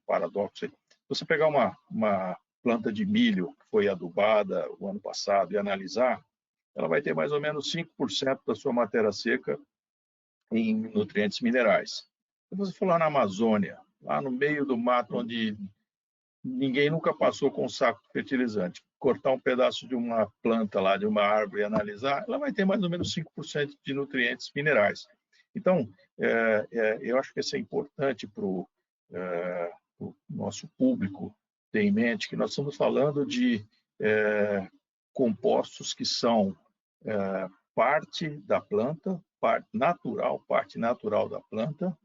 paradoxo aí. Se você pegar uma planta de milho que foi adubada o ano passado e analisar, ela vai ter mais ou menos 5% da sua matéria seca em nutrientes minerais. Se você for lá na Amazônia, lá no meio do mato, onde ninguém nunca passou com um saco de fertilizante, cortar um pedaço de uma planta lá, de uma árvore e analisar, ela vai ter mais ou menos 5% de nutrientes minerais. Então, eu acho que isso é importante para o nosso público ter em mente que nós estamos falando de compostos que são parte da planta, parte natural da planta,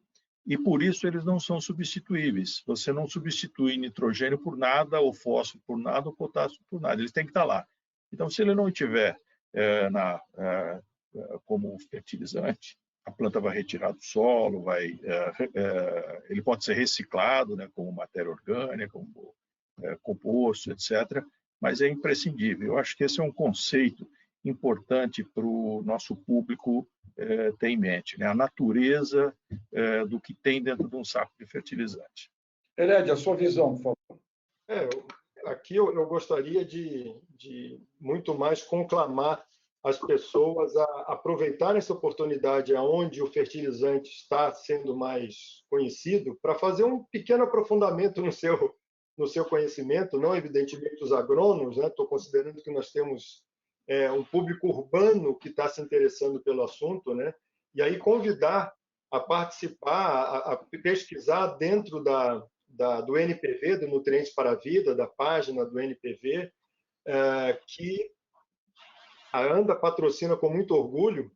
e por isso eles não são substituíveis. Você não substitui nitrogênio por nada, ou fósforo por nada, ou potássio por nada. Eles têm que estar lá. Então, se ele não estiver como fertilizante, a planta vai retirar do solo, ele pode ser reciclado, né, como matéria orgânica, como composto, etc., mas é imprescindível. Eu acho que esse é um conceito importante para o nosso público ter em mente, né? A natureza do que tem dentro de um saco de fertilizante. Herédia, a sua visão, por favor. aqui eu gostaria de muito mais conclamar as pessoas a aproveitarem essa oportunidade aonde o fertilizante está sendo mais conhecido para fazer um pequeno aprofundamento no seu conhecimento, não evidentemente os agrônomos, né? Estou considerando que nós temos um público urbano que está se interessando pelo assunto, né? E aí convidar a participar, a pesquisar dentro do NPV, do Nutrientes para a Vida, da página do NPV, que a ANDA patrocina com muito orgulho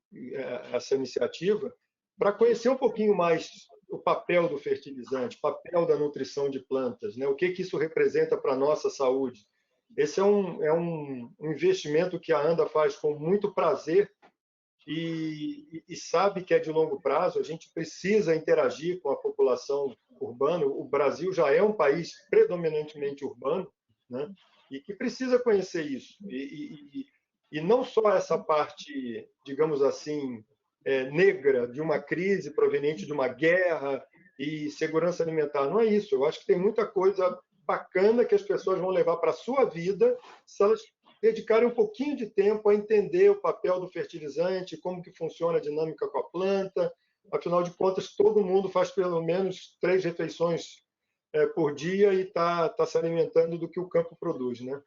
essa iniciativa, para conhecer um pouquinho mais o papel do fertilizante, o papel da nutrição de plantas, né? O que isso representa para a nossa saúde. Esse é um investimento que a ANDA faz com muito prazer e sabe que é de longo prazo. A gente precisa interagir com a população urbana. O Brasil já é um país predominantemente urbano, né? E que precisa conhecer isso. E não só essa parte, digamos assim, negra de uma crise proveniente de uma guerra e segurança alimentar. Não é isso. Eu acho que tem muita coisa bacana que as pessoas vão levar para a sua vida se elas dedicarem um pouquinho de tempo a entender o papel do fertilizante, como que funciona a dinâmica com a planta. Afinal de contas, todo mundo faz pelo menos 3 refeições por dia e está se alimentando do que o campo produz, né?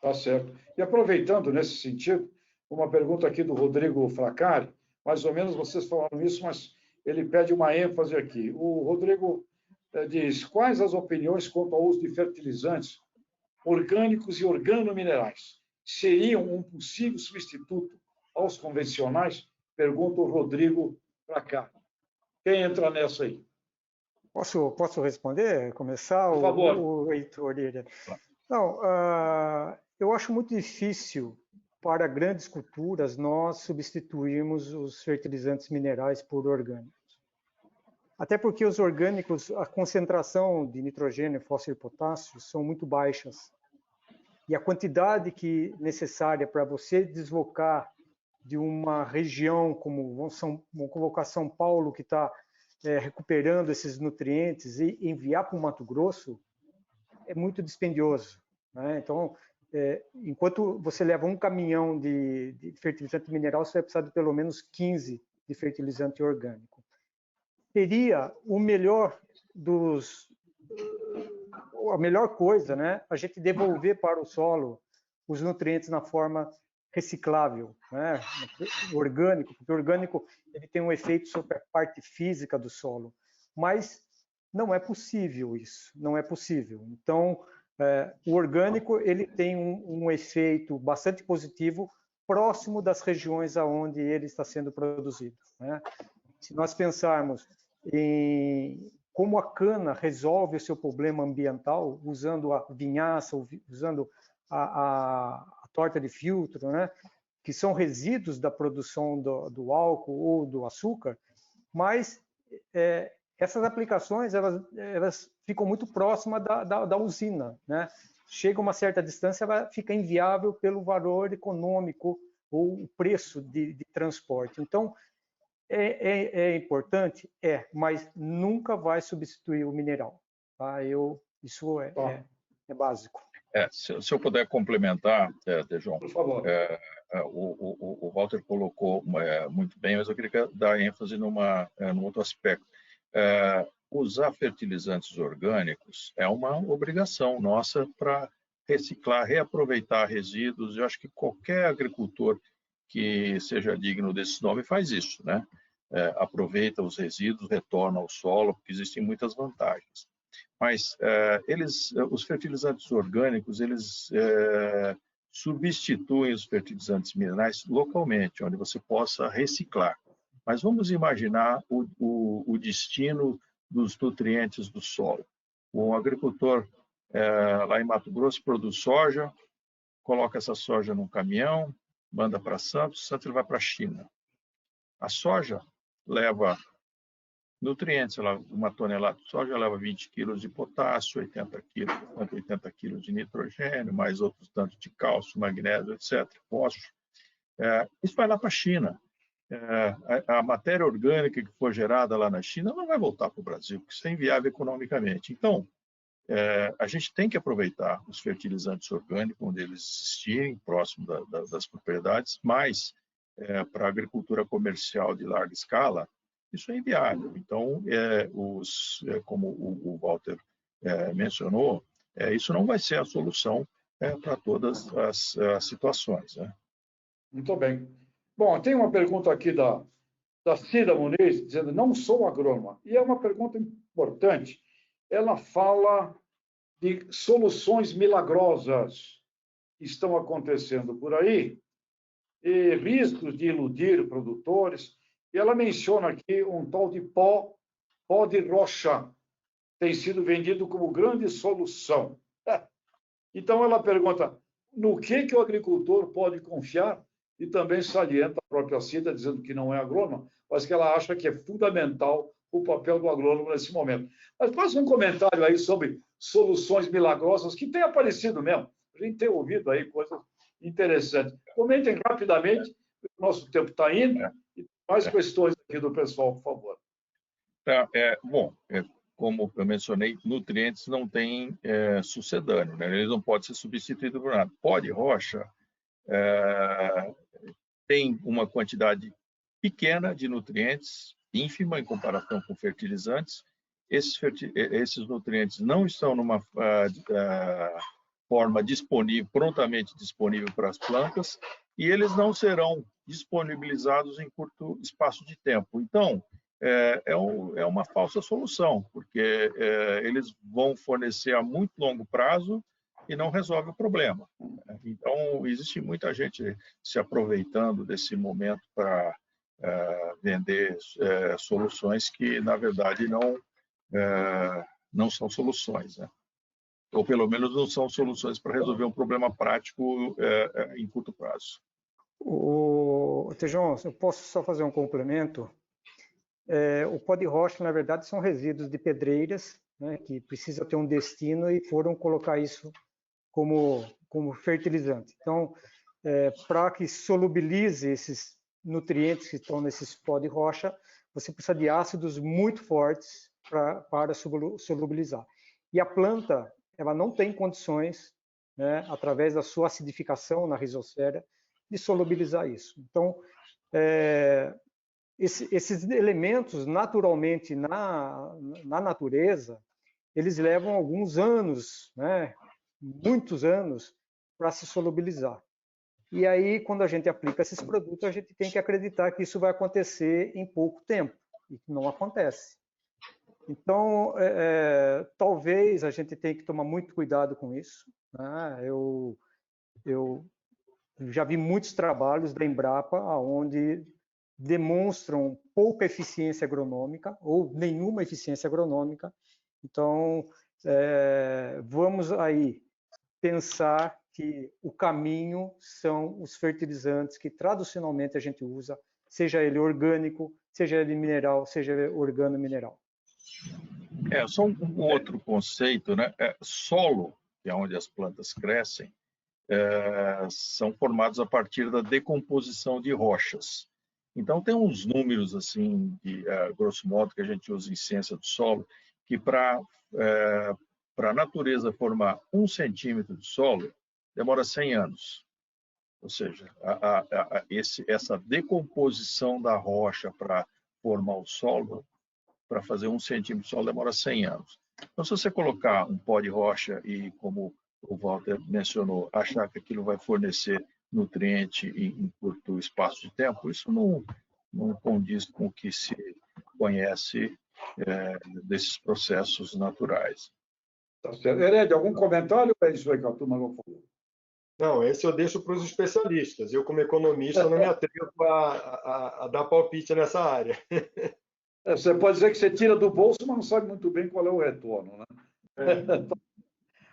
Tá certo. E aproveitando nesse sentido, uma pergunta aqui do Rodrigo Fracari, mais ou menos vocês falaram isso, mas ele pede uma ênfase aqui. O Rodrigo diz: quais as opiniões quanto ao uso de fertilizantes orgânicos e organominerais? Seriam um possível substituto aos convencionais? Pergunta o Rodrigo Fracari. Quem entra nessa aí? Posso responder? Começar? Por favor. O Heitor. Não, eu acho muito difícil para grandes culturas nós substituirmos os fertilizantes minerais por orgânicos. Até porque os orgânicos, a concentração de nitrogênio, fósforo e potássio são muito baixas. E a quantidade necessária para você deslocar de uma região como, vamos colocar São Paulo, que está recuperando esses nutrientes, e enviar para o Mato Grosso, é muito dispendioso, né? Então, enquanto você leva um caminhão de fertilizante mineral, você vai precisar de pelo menos 15 de fertilizante orgânico. Seria a melhor coisa, né? A gente devolver para o solo os nutrientes na forma reciclável, né? Orgânico, porque o orgânico ele tem um efeito sobre a parte física do solo, mas não é possível isso, não é possível. Então, o orgânico ele tem um efeito bastante positivo próximo das regiões aonde ele está sendo produzido, né? Se nós pensarmos em como a cana resolve o seu problema ambiental usando a vinhaça, usando a torta de filtro, né? Que são resíduos da produção do álcool ou do açúcar, mas essas aplicações elas ficam muito próximas da usina, né? Chega a uma certa distância, ela fica inviável pelo valor econômico ou o preço de transporte. Então, é importante? Mas nunca vai substituir o mineral. Tá? Isso é básico. Se eu puder complementar, Tejon, por favor. O Walter colocou muito bem, mas eu queria dar ênfase num outro aspecto. Usar fertilizantes orgânicos é uma obrigação nossa para reciclar, reaproveitar resíduos. Eu acho que qualquer agricultor que seja digno desse nome faz isso, né? Aproveita os resíduos, retorna ao solo, porque existem muitas vantagens. Mas os fertilizantes orgânicos, eles substituem os fertilizantes minerais localmente, onde você possa reciclar. Mas vamos imaginar o destino dos nutrientes do solo. Um agricultor lá em Mato Grosso produz soja, coloca essa soja num caminhão, manda para Santos ele vai para a China. A soja leva nutrientes, uma tonelada de soja leva 20 quilos de potássio, 180 quilos de nitrogênio, mais outros tantos de cálcio, magnésio, etc., fósforo. Isso vai lá para a China. A matéria orgânica que for gerada lá na China não vai voltar para o Brasil, porque isso é inviável economicamente. Então, a gente tem que aproveitar os fertilizantes orgânicos, onde eles existirem, próximo das propriedades, mas para a agricultura comercial de larga escala, isso é inviável. Então, como o Walter mencionou, isso não vai ser a solução para todas as situações, né? Muito bem. Bom, tem uma pergunta aqui da Cida Muniz, dizendo, não sou agrônoma. E é uma pergunta importante. Ela fala de soluções milagrosas que estão acontecendo por aí, e riscos de iludir produtores. E ela menciona aqui um tal de pó de rocha, tem sido vendido como grande solução. Então, ela pergunta, no que o agricultor pode confiar? E também salienta a própria Cida, dizendo que não é agrônoma, mas que ela acha que é fundamental o papel do agrônomo nesse momento. Mas faça um comentário aí sobre soluções milagrosas, que tem aparecido mesmo. A gente tem ouvido aí coisas interessantes. Comentem rapidamente, o nosso tempo está indo, e mais questões aqui do pessoal, por favor. Bom, como eu mencionei, nutrientes não têm sucedâneo, né? Eles não podem ser substituídos por nada. Pó de rocha tem uma quantidade pequena de nutrientes, ínfima em comparação com fertilizantes. Esses nutrientes não estão numa forma disponível, prontamente disponível para as plantas, e eles não serão disponibilizados em curto espaço de tempo. Então, é uma falsa solução, porque eles vão fornecer a muito longo prazo e não resolve o problema. Então, existe muita gente se aproveitando desse momento para vender soluções que, na verdade, não são soluções, né? Ou, pelo menos, não são soluções para resolver um problema prático em curto prazo. Tejão, eu posso só fazer um complemento? O pó de rocha, na verdade, são resíduos de pedreiras, né, que precisam ter um destino e foram colocar isso como fertilizante. Então, para que solubilize esses nutrientes que estão nesses pó de rocha, você precisa de ácidos muito fortes para solubilizar. E a planta, ela não tem condições, né, através da sua acidificação na rizosfera, de solubilizar isso. Então, esses elementos, naturalmente, na natureza, eles levam alguns anos, né, muitos anos, para se solubilizar. E aí, quando a gente aplica esses produtos, a gente tem que acreditar que isso vai acontecer em pouco tempo, e que não acontece. Então, talvez a gente tenha que tomar muito cuidado com isso, né? Eu já vi muitos trabalhos da Embrapa onde demonstram pouca eficiência agronômica ou nenhuma eficiência agronômica. Então, vamos aí pensar que o caminho são os fertilizantes que tradicionalmente a gente usa, seja ele orgânico, seja ele mineral, seja ele organomineral. Só um outro conceito, né? Solo, que é onde as plantas crescem, são formados a partir da decomposição de rochas. Então, tem uns números, assim, grosso modo, que a gente usa em ciência do solo, que para a natureza formar 1 centímetro de solo, demora 100 anos. Ou seja, essa decomposição da rocha para formar o solo, para fazer 1 centímetro de solo, demora 100 anos. Então, se você colocar um pó de rocha e, como o Walter mencionou, achar que aquilo vai fornecer nutriente em curto espaço de tempo, isso não condiz com o que se conhece desses processos naturais. Tá certo. Heredia, algum comentário? É isso aí que a turma não falou. Não, esse eu deixo para os especialistas. Eu, como economista, não me atrevo a dar palpite nessa área. Você pode dizer que você tira do bolso, mas não sabe muito bem qual é o retorno, né?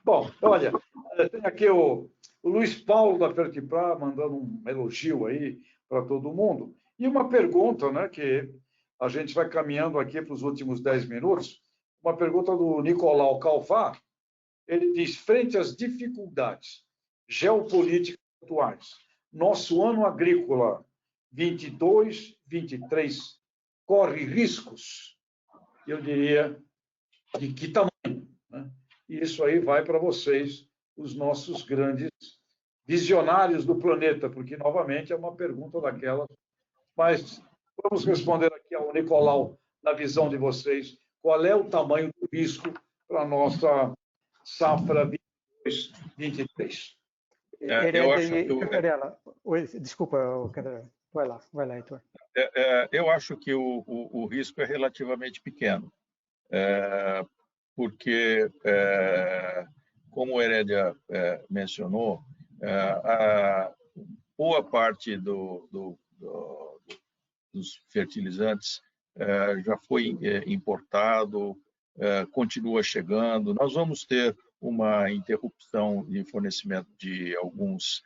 Bom, olha, tem aqui o Luiz Paulo da Fertipar mandando um elogio aí para todo mundo. E uma pergunta, né, que a gente vai caminhando aqui para os últimos 10 minutos, uma pergunta do Nicolau Calvá. Ele diz, frente às dificuldades geopolíticas atuais, nosso ano agrícola 22-23 corre riscos, eu diria, de que tamanho, né? e isso aí vai para vocês, os nossos grandes visionários do planeta, porque, novamente, é uma pergunta daquelas. Mas vamos responder aqui ao Nicolau, na visão de vocês, qual é o tamanho do risco para a nossa safra 22-23? Eu acho que desculpa, vai lá, Heitor. Eu acho que o risco é relativamente pequeno, porque, como o Herédia mencionou, a boa parte dos fertilizantes já foi importado, continua chegando. Nós vamos ter uma interrupção de fornecimento de alguns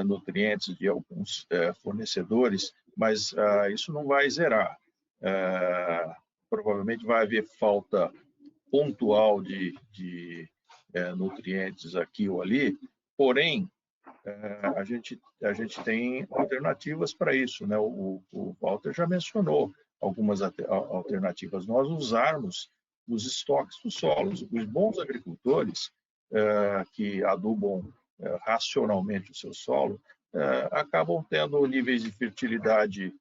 nutrientes de alguns fornecedores, mas isso não vai zerar. Provavelmente vai haver falta pontual de nutrientes aqui ou ali, porém, a gente tem alternativas para isso, né? O Walter já mencionou algumas alternativas. Nós usarmos os estoques dos solos. Os bons agricultores que adubam racionalmente o seu solo acabam tendo níveis de fertilidade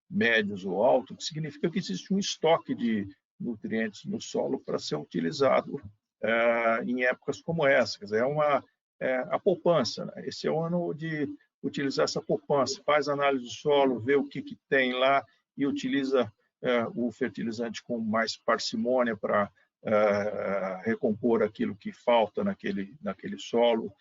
médios ou altos, que significa que existe um estoque de nutrientes no solo para ser utilizado em épocas como essa. Quer dizer, a poupança, né? Esse é o ano de utilizar essa poupança. Faz análise do solo, vê o que tem lá e utiliza o fertilizante com mais parcimônia para recompor aquilo que falta naquele solo,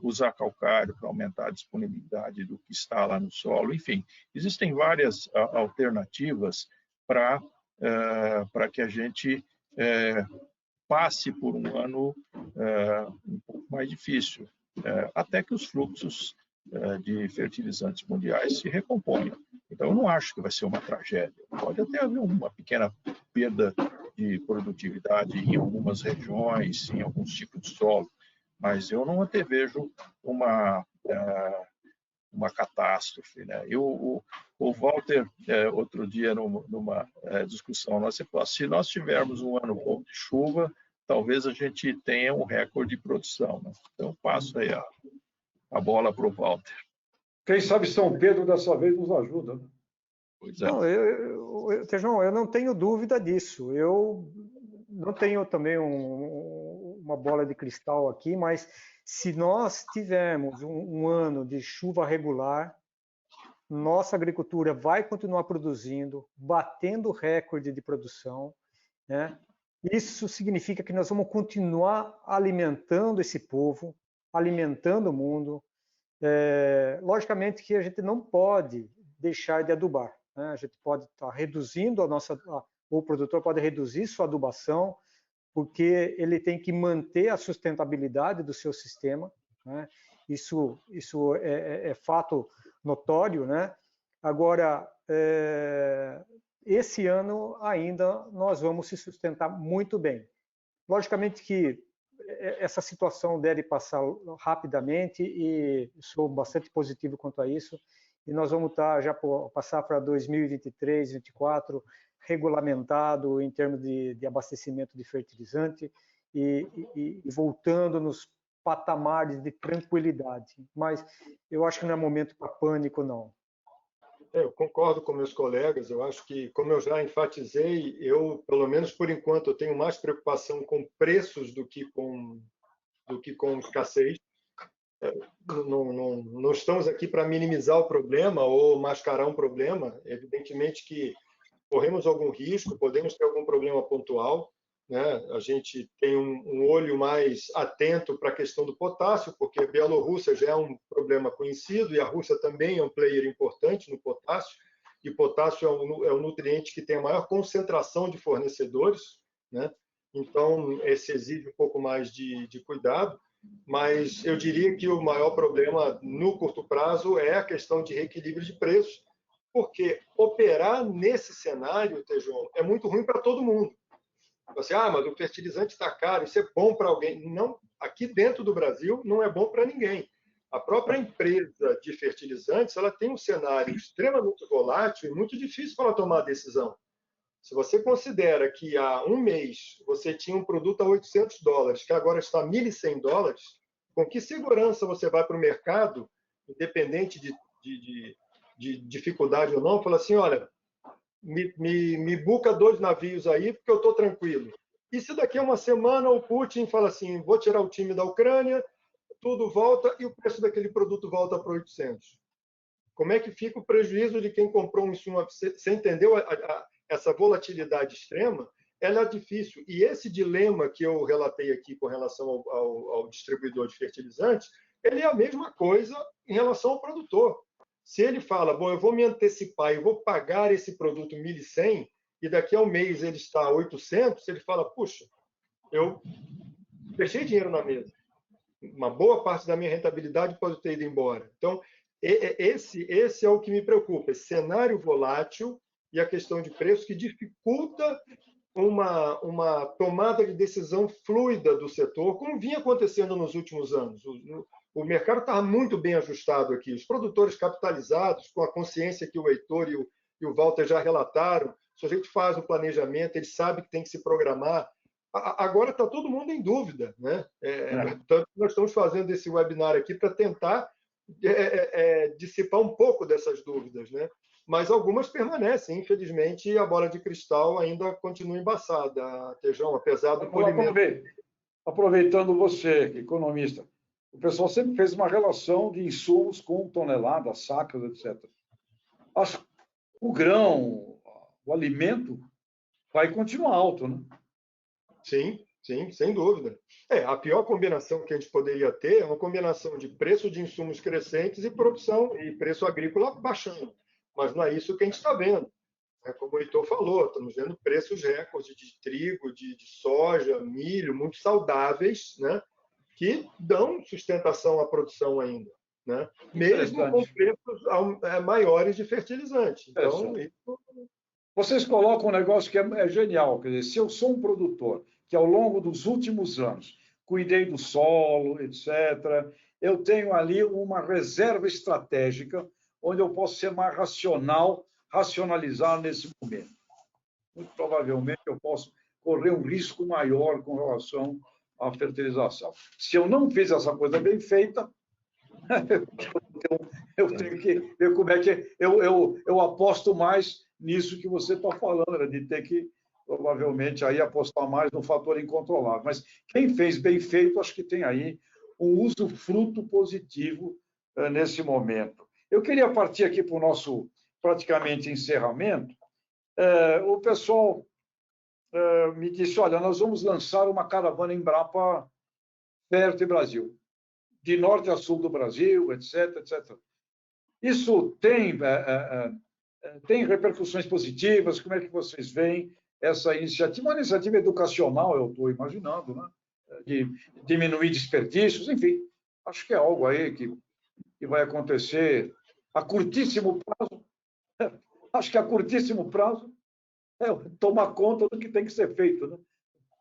usar calcário para aumentar a disponibilidade do que está lá no solo. Enfim, existem várias alternativas para que a gente passe por um ano um pouco mais difícil, até que os fluxos de fertilizantes mundiais se recomponham. Então, eu não acho que vai ser uma tragédia. Pode até haver uma pequena perda de produtividade em algumas regiões, em alguns tipos de solo, mas eu não antevejo uma catástrofe, né? O Walter, outro dia, numa discussão nossa, falou: se nós tivermos um ano bom de chuva, talvez a gente tenha um recorde de produção, né? Então, passo aí a bola para o Walter. Quem sabe São Pedro dessa vez nos ajuda, né? Pois é. Não, Tejão, eu não tenho dúvida disso. Eu não tenho também uma bola de cristal aqui, mas se nós tivermos um ano de chuva regular, nossa agricultura vai continuar produzindo, batendo recorde de produção, né? Isso significa que nós vamos continuar alimentando esse povo, alimentando o mundo. Logicamente que a gente não pode deixar de adubar, né? A gente pode estar reduzindo o produtor pode reduzir sua adubação, porque ele tem que manter a sustentabilidade do seu sistema, né? Isso é fato notório, né? Agora, esse ano ainda nós vamos se sustentar muito bem. Logicamente que essa situação deve passar rapidamente e sou bastante positivo quanto a isso. E nós vamos já passar para 2023, 2024 regulamentado em termos de abastecimento de fertilizante e voltando nos patamares de tranquilidade. Mas eu acho que não é momento para pânico, não. Eu concordo com meus colegas. Eu acho que, como eu já enfatizei, eu, pelo menos por enquanto, eu tenho mais preocupação com preços do que com escassez. Não estamos aqui para minimizar o problema ou mascarar um problema. Evidentemente que corremos algum risco, podemos ter algum problema pontual, né? A gente tem um olho mais atento para a questão do potássio, porque a Bielorrússia já é um problema conhecido e a Rússia também é um player importante no potássio, e potássio é o nutriente que tem a maior concentração de fornecedores, né? Então, esse exige um pouco mais de cuidado, mas eu diria que o maior problema no curto prazo é a questão de reequilíbrio de preços, porque operar nesse cenário, Tejon, é muito ruim para todo mundo. Você, mas o fertilizante está caro, isso é bom para alguém. Não, aqui dentro do Brasil não é bom para ninguém. A própria empresa de fertilizantes, ela tem um cenário extremamente volátil e muito difícil para ela tomar a decisão. Se você considera que há um mês você tinha um produto a $800, que agora está a $1.100, com que segurança você vai para o mercado, independente de dificuldade ou não, fala assim, olha, me buca 2 navios aí, porque eu estou tranquilo. E se daqui a uma semana o Putin fala assim, vou tirar o time da Ucrânia, tudo volta e o preço daquele produto volta para 800? Como é que fica o prejuízo de quem comprou um insumo? Você entendeu essa volatilidade extrema? Ela é difícil. E esse dilema que eu relatei aqui com relação ao distribuidor de fertilizantes, ele é a mesma coisa em relação ao produtor. Se ele fala, bom, eu vou me antecipar e vou pagar esse produto 1.100 e daqui a um mês ele está a 800, ele fala, puxa, eu deixei dinheiro na mesa. Uma boa parte da minha rentabilidade pode ter ido embora. Então, esse é o que me preocupa, esse cenário volátil e a questão de preço que dificulta uma tomada de decisão fluida do setor, como vinha acontecendo nos últimos anos. O mercado estava muito bem ajustado aqui. Os produtores capitalizados, com a consciência que o Heitor e o Walter já relataram, se a gente faz o planejamento, ele sabe que tem que se programar. Agora está todo mundo em dúvida, né? Então, nós estamos fazendo esse webinar aqui para tentar dissipar um pouco dessas dúvidas, né? Mas algumas permanecem. Infelizmente, a bola de cristal ainda continua embaçada, Tejão, apesar do polimento. Aproveitando você, economista, o pessoal sempre fez uma relação de insumos com toneladas, sacas, etc. O grão, o alimento, vai continuar alto, né? Sim, sem dúvida. A pior combinação que a gente poderia ter é uma combinação de preço de insumos crescentes e produção e preço agrícola baixando. Mas não é isso que a gente está vendo. Como o Heitor falou, estamos vendo preços recordes de trigo, de soja, milho, muito saudáveis, né? Que dão sustentação à produção ainda, né? Mesmo com preços maiores de fertilizante. Então, isso... Vocês colocam um negócio que é genial. Quer dizer, se eu sou um produtor que, ao longo dos últimos anos, cuidei do solo, etc., eu tenho ali uma reserva estratégica onde eu posso ser mais racionalizar nesse momento. Muito provavelmente eu posso correr um risco maior com relação à fertilização. Se eu não fiz essa coisa bem feita, eu tenho que ver como é que eu aposto mais nisso que você está falando, de ter que provavelmente aí apostar mais no fator incontrolável. Mas quem fez bem feito, acho que tem aí um usufruto positivo nesse momento. Eu queria partir aqui para o nosso praticamente encerramento. O pessoal me disse, olha, nós vamos lançar uma caravana Embrapa Fert Brasil, de norte a sul do Brasil, etc., etc. Isso tem repercussões positivas? Como é que vocês veem essa iniciativa? Uma iniciativa educacional, eu estou imaginando, né? De diminuir desperdícios, enfim. Acho que é algo aí que vai acontecer a curtíssimo prazo. Acho que a curtíssimo prazo é tomar conta do que tem que ser feito, né?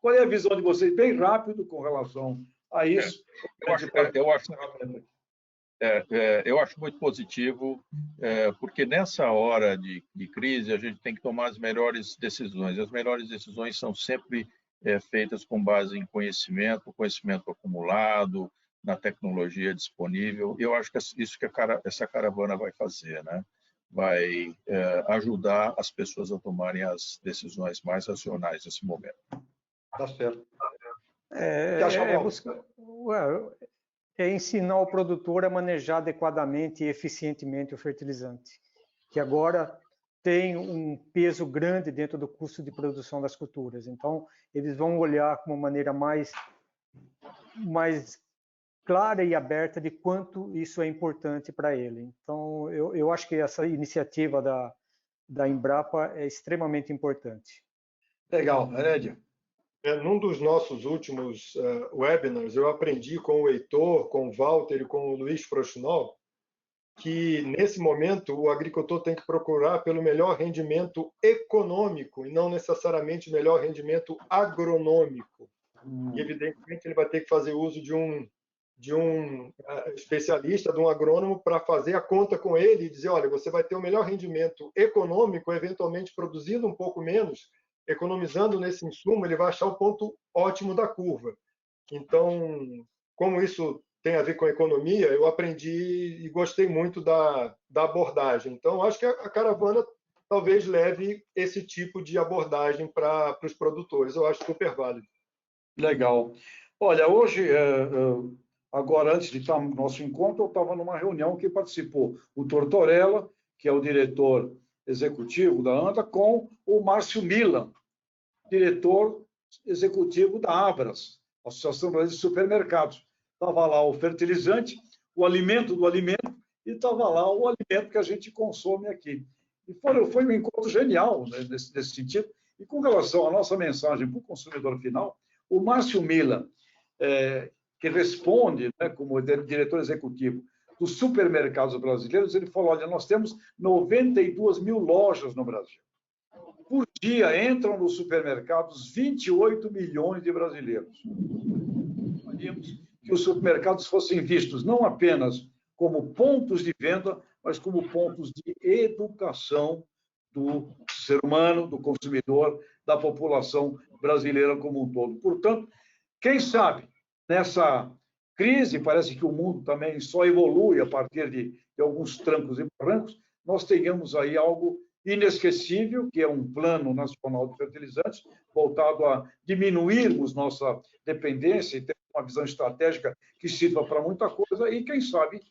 Qual é a visão de vocês, bem rápido, com relação a isso? Eu acho muito positivo, porque nessa hora de crise a gente tem que tomar as melhores decisões. As melhores decisões são sempre feitas com base em conhecimento acumulado, na tecnologia disponível. Eu acho que isso que essa caravana vai fazer, né? Vai ajudar as pessoas a tomarem as decisões mais racionais nesse momento. Tá certo. É ensinar o produtor a manejar adequadamente e eficientemente o fertilizante, que agora tem um peso grande dentro do custo de produção das culturas. Então, eles vão olhar com uma maneira mais clara e aberta de quanto isso é importante para ele. Então, eu acho que essa iniciativa da Embrapa é extremamente importante. Legal, Herédia. Num dos nossos últimos webinars, eu aprendi com o Heitor, com o Walter e com o Luiz Frochinol que, nesse momento, o agricultor tem que procurar pelo melhor rendimento econômico e não necessariamente melhor rendimento agronômico. E, evidentemente, ele vai ter que fazer uso de um de um especialista, de um agrônomo, para fazer a conta com ele e dizer, olha, você vai ter o melhor rendimento econômico, eventualmente produzindo um pouco menos, economizando nesse insumo, ele vai achar o ponto ótimo da curva. Então, como isso tem a ver com a economia, eu aprendi e gostei muito da abordagem. Então, acho que a caravana talvez leve esse tipo de abordagem para os produtores. Eu acho super válido. Legal. Olha, hoje, agora, antes de estar no nosso encontro, eu estava numa reunião que participou o Tortorella, que é o diretor executivo da ANTA, com o Márcio Milan, diretor executivo da Abras, Associação Brasileira de Supermercados. Estava lá o fertilizante, o alimento do alimento, e estava lá o alimento que a gente consome aqui. E foi um encontro genial, né, nesse sentido. E com relação à nossa mensagem para o consumidor final, o Márcio Milan, que responde, né, como diretor executivo dos supermercados brasileiros, ele falou, olha, nós temos 92 mil lojas no Brasil. Por dia entram nos supermercados 28 milhões de brasileiros. Gostaríamos que os supermercados fossem vistos não apenas como pontos de venda, mas como pontos de educação do ser humano, do consumidor, da população brasileira como um todo. Portanto, quem sabe, nessa crise, parece que o mundo também só evolui a partir de alguns trancos e barrancos, nós tenhamos aí algo inesquecível, que é um plano nacional de fertilizantes, voltado a diminuirmos nossa dependência e ter uma visão estratégica que sirva para muita coisa, e, quem sabe,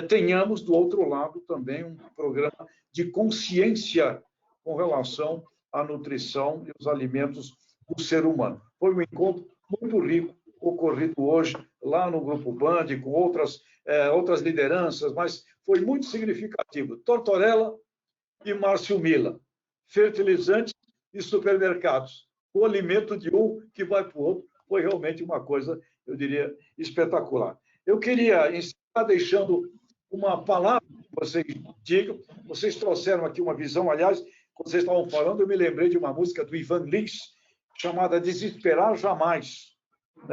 tenhamos, do outro lado, também um programa de consciência com relação à nutrição e os alimentos do ser humano. Foi um encontro muito rico, ocorrido hoje lá no Grupo Band, com outras lideranças, mas foi muito significativo. Tortorella e Márcio Milan, fertilizantes e supermercados. O alimento de um que vai para o outro foi realmente uma coisa, eu diria, espetacular. Eu queria encerrar deixando uma palavra que vocês digam. Vocês trouxeram aqui uma visão, aliás, quando vocês estavam falando, eu me lembrei de uma música do Ivan Lins, chamada Desesperar Jamais.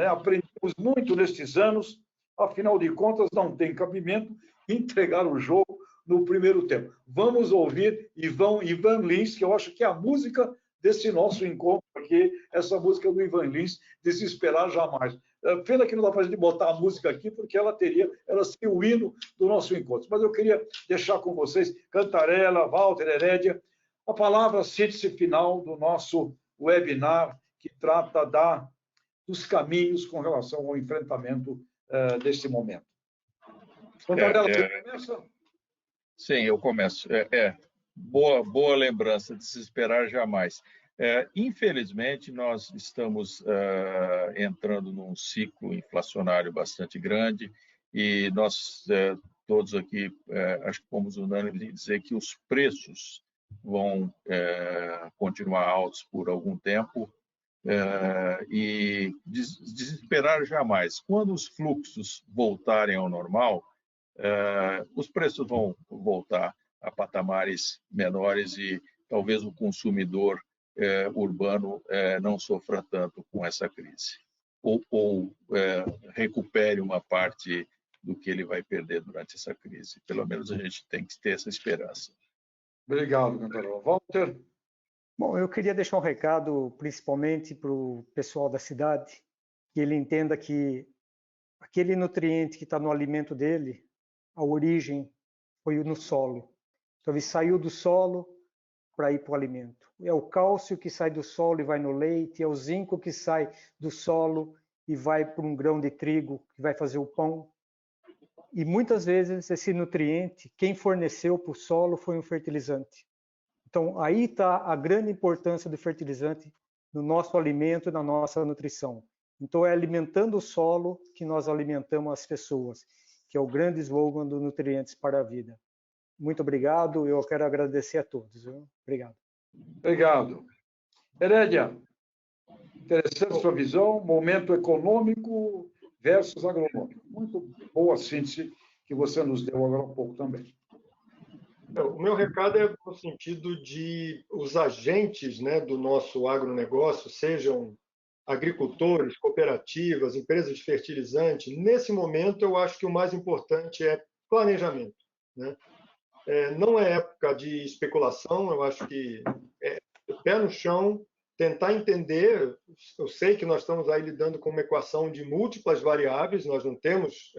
Aprendemos muito nestes anos, afinal de contas, não tem cabimento entregar o jogo no primeiro tempo. Vamos ouvir Ivan Lins, que eu acho que é a música desse nosso encontro aqui, essa música do Ivan Lins, Desesperar Jamais. Pena que não dá para a gente botar a música aqui, porque ela seria o hino do nosso encontro. Mas eu queria deixar com vocês, Cantarella, Walter, Herédia, a palavra síntese final do nosso webinar, que trata dos caminhos com relação ao enfrentamento deste momento. Cantarella, você começa? Sim, eu começo. Boa lembrança, desesperar jamais. Infelizmente, nós estamos entrando num ciclo inflacionário bastante grande e nós todos aqui, acho que fomos unânimes em dizer que os preços vão continuar altos por algum tempo e desesperar jamais. Quando os fluxos voltarem ao normal, os preços vão voltar a patamares menores e talvez o consumidor urbano não sofra tanto com essa crise. Ou recupere uma parte do que ele vai perder durante essa crise. Pelo menos a gente tem que ter essa esperança. Obrigado, Cantarella. Walter? Bom, eu queria deixar um recado, principalmente para o pessoal da cidade, que ele entenda que aquele nutriente que está no alimento dele, a origem foi no solo. Então, ele saiu do solo para ir para o alimento. É o cálcio que sai do solo e vai no leite, é o zinco que sai do solo e vai para um grão de trigo que vai fazer o pão. E muitas vezes esse nutriente, quem forneceu para o solo foi um fertilizante. Então, aí está a grande importância do fertilizante no nosso alimento e na nossa nutrição. Então, é alimentando o solo que nós alimentamos as pessoas, que é o grande slogan do Nutrientes para a Vida. Muito obrigado, eu quero agradecer a todos. Viu? Obrigado. Obrigado. Herédia, interessante sua visão, momento econômico versus agronômico. Muito boa síntese que você nos deu agora há pouco também. O meu recado é no sentido de os agentes, né, do nosso agronegócio, sejam agricultores, cooperativas, empresas de fertilizante, nesse momento eu acho que o mais importante é planejamento, né? Não é época de especulação, eu acho que é pé no chão, tentar entender. Eu sei que nós estamos aí lidando com uma equação de múltiplas variáveis, nós não temos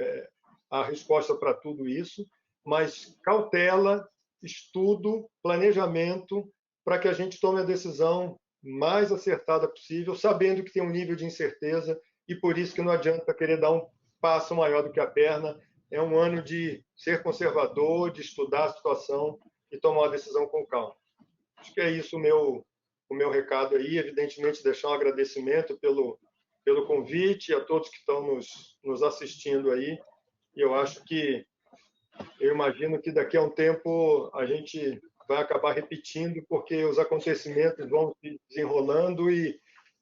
a resposta para tudo isso, mas cautela, estudo, planejamento, para que a gente tome a decisão mais acertada possível, sabendo que tem um nível de incerteza e por isso que não adianta querer dar um passo maior do que a perna. É um ano de ser conservador, de estudar a situação e tomar uma decisão com calma. Acho que é isso o meu recado aí. Evidentemente, deixar um agradecimento pelo convite a todos que estão nos assistindo aí. E eu imagino que daqui a um tempo a gente vai acabar repetindo, porque os acontecimentos vão se desenrolando e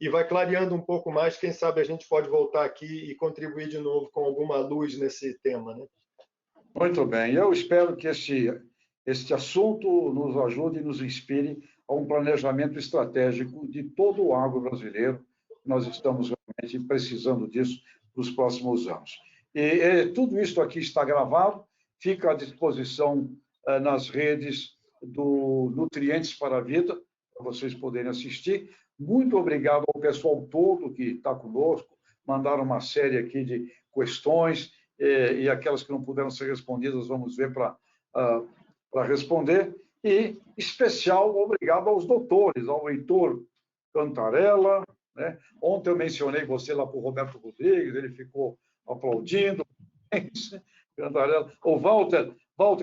vai clareando um pouco mais. Quem sabe a gente pode voltar aqui e contribuir de novo com alguma luz nesse tema, né? Muito bem. Eu espero que este assunto nos ajude e nos inspire a um planejamento estratégico de todo o agro brasileiro. Nós estamos realmente precisando disso nos próximos anos. E tudo isso aqui está gravado, fica à disposição nas redes do Nutrientes para a Vida, para vocês poderem assistir. Muito obrigado ao pessoal todo que está conosco, mandaram uma série aqui de questões, e aquelas que não puderam ser respondidas, vamos ver para responder. E especial obrigado aos doutores, ao Heitor Cantarella, né? Ontem eu mencionei você lá para o Roberto Rodrigues, ele ficou aplaudindo. Cantarella. O Walter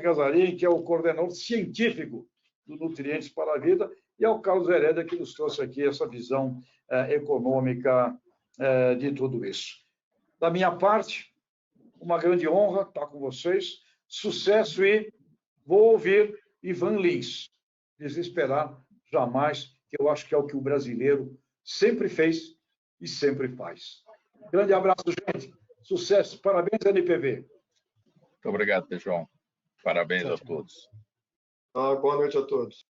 Casarim, que é o coordenador científico do Nutrientes para a Vida, e ao Carlos Herédia, que nos trouxe aqui essa visão econômica de tudo isso. Da minha parte, uma grande honra estar com vocês, sucesso, e vou ouvir Ivan Lins, desesperar jamais, que eu acho que é o que o brasileiro sempre fez e sempre faz. Grande abraço, gente, sucesso, parabéns, NPV. Muito obrigado, João. Parabéns a todos. Boa noite a todos.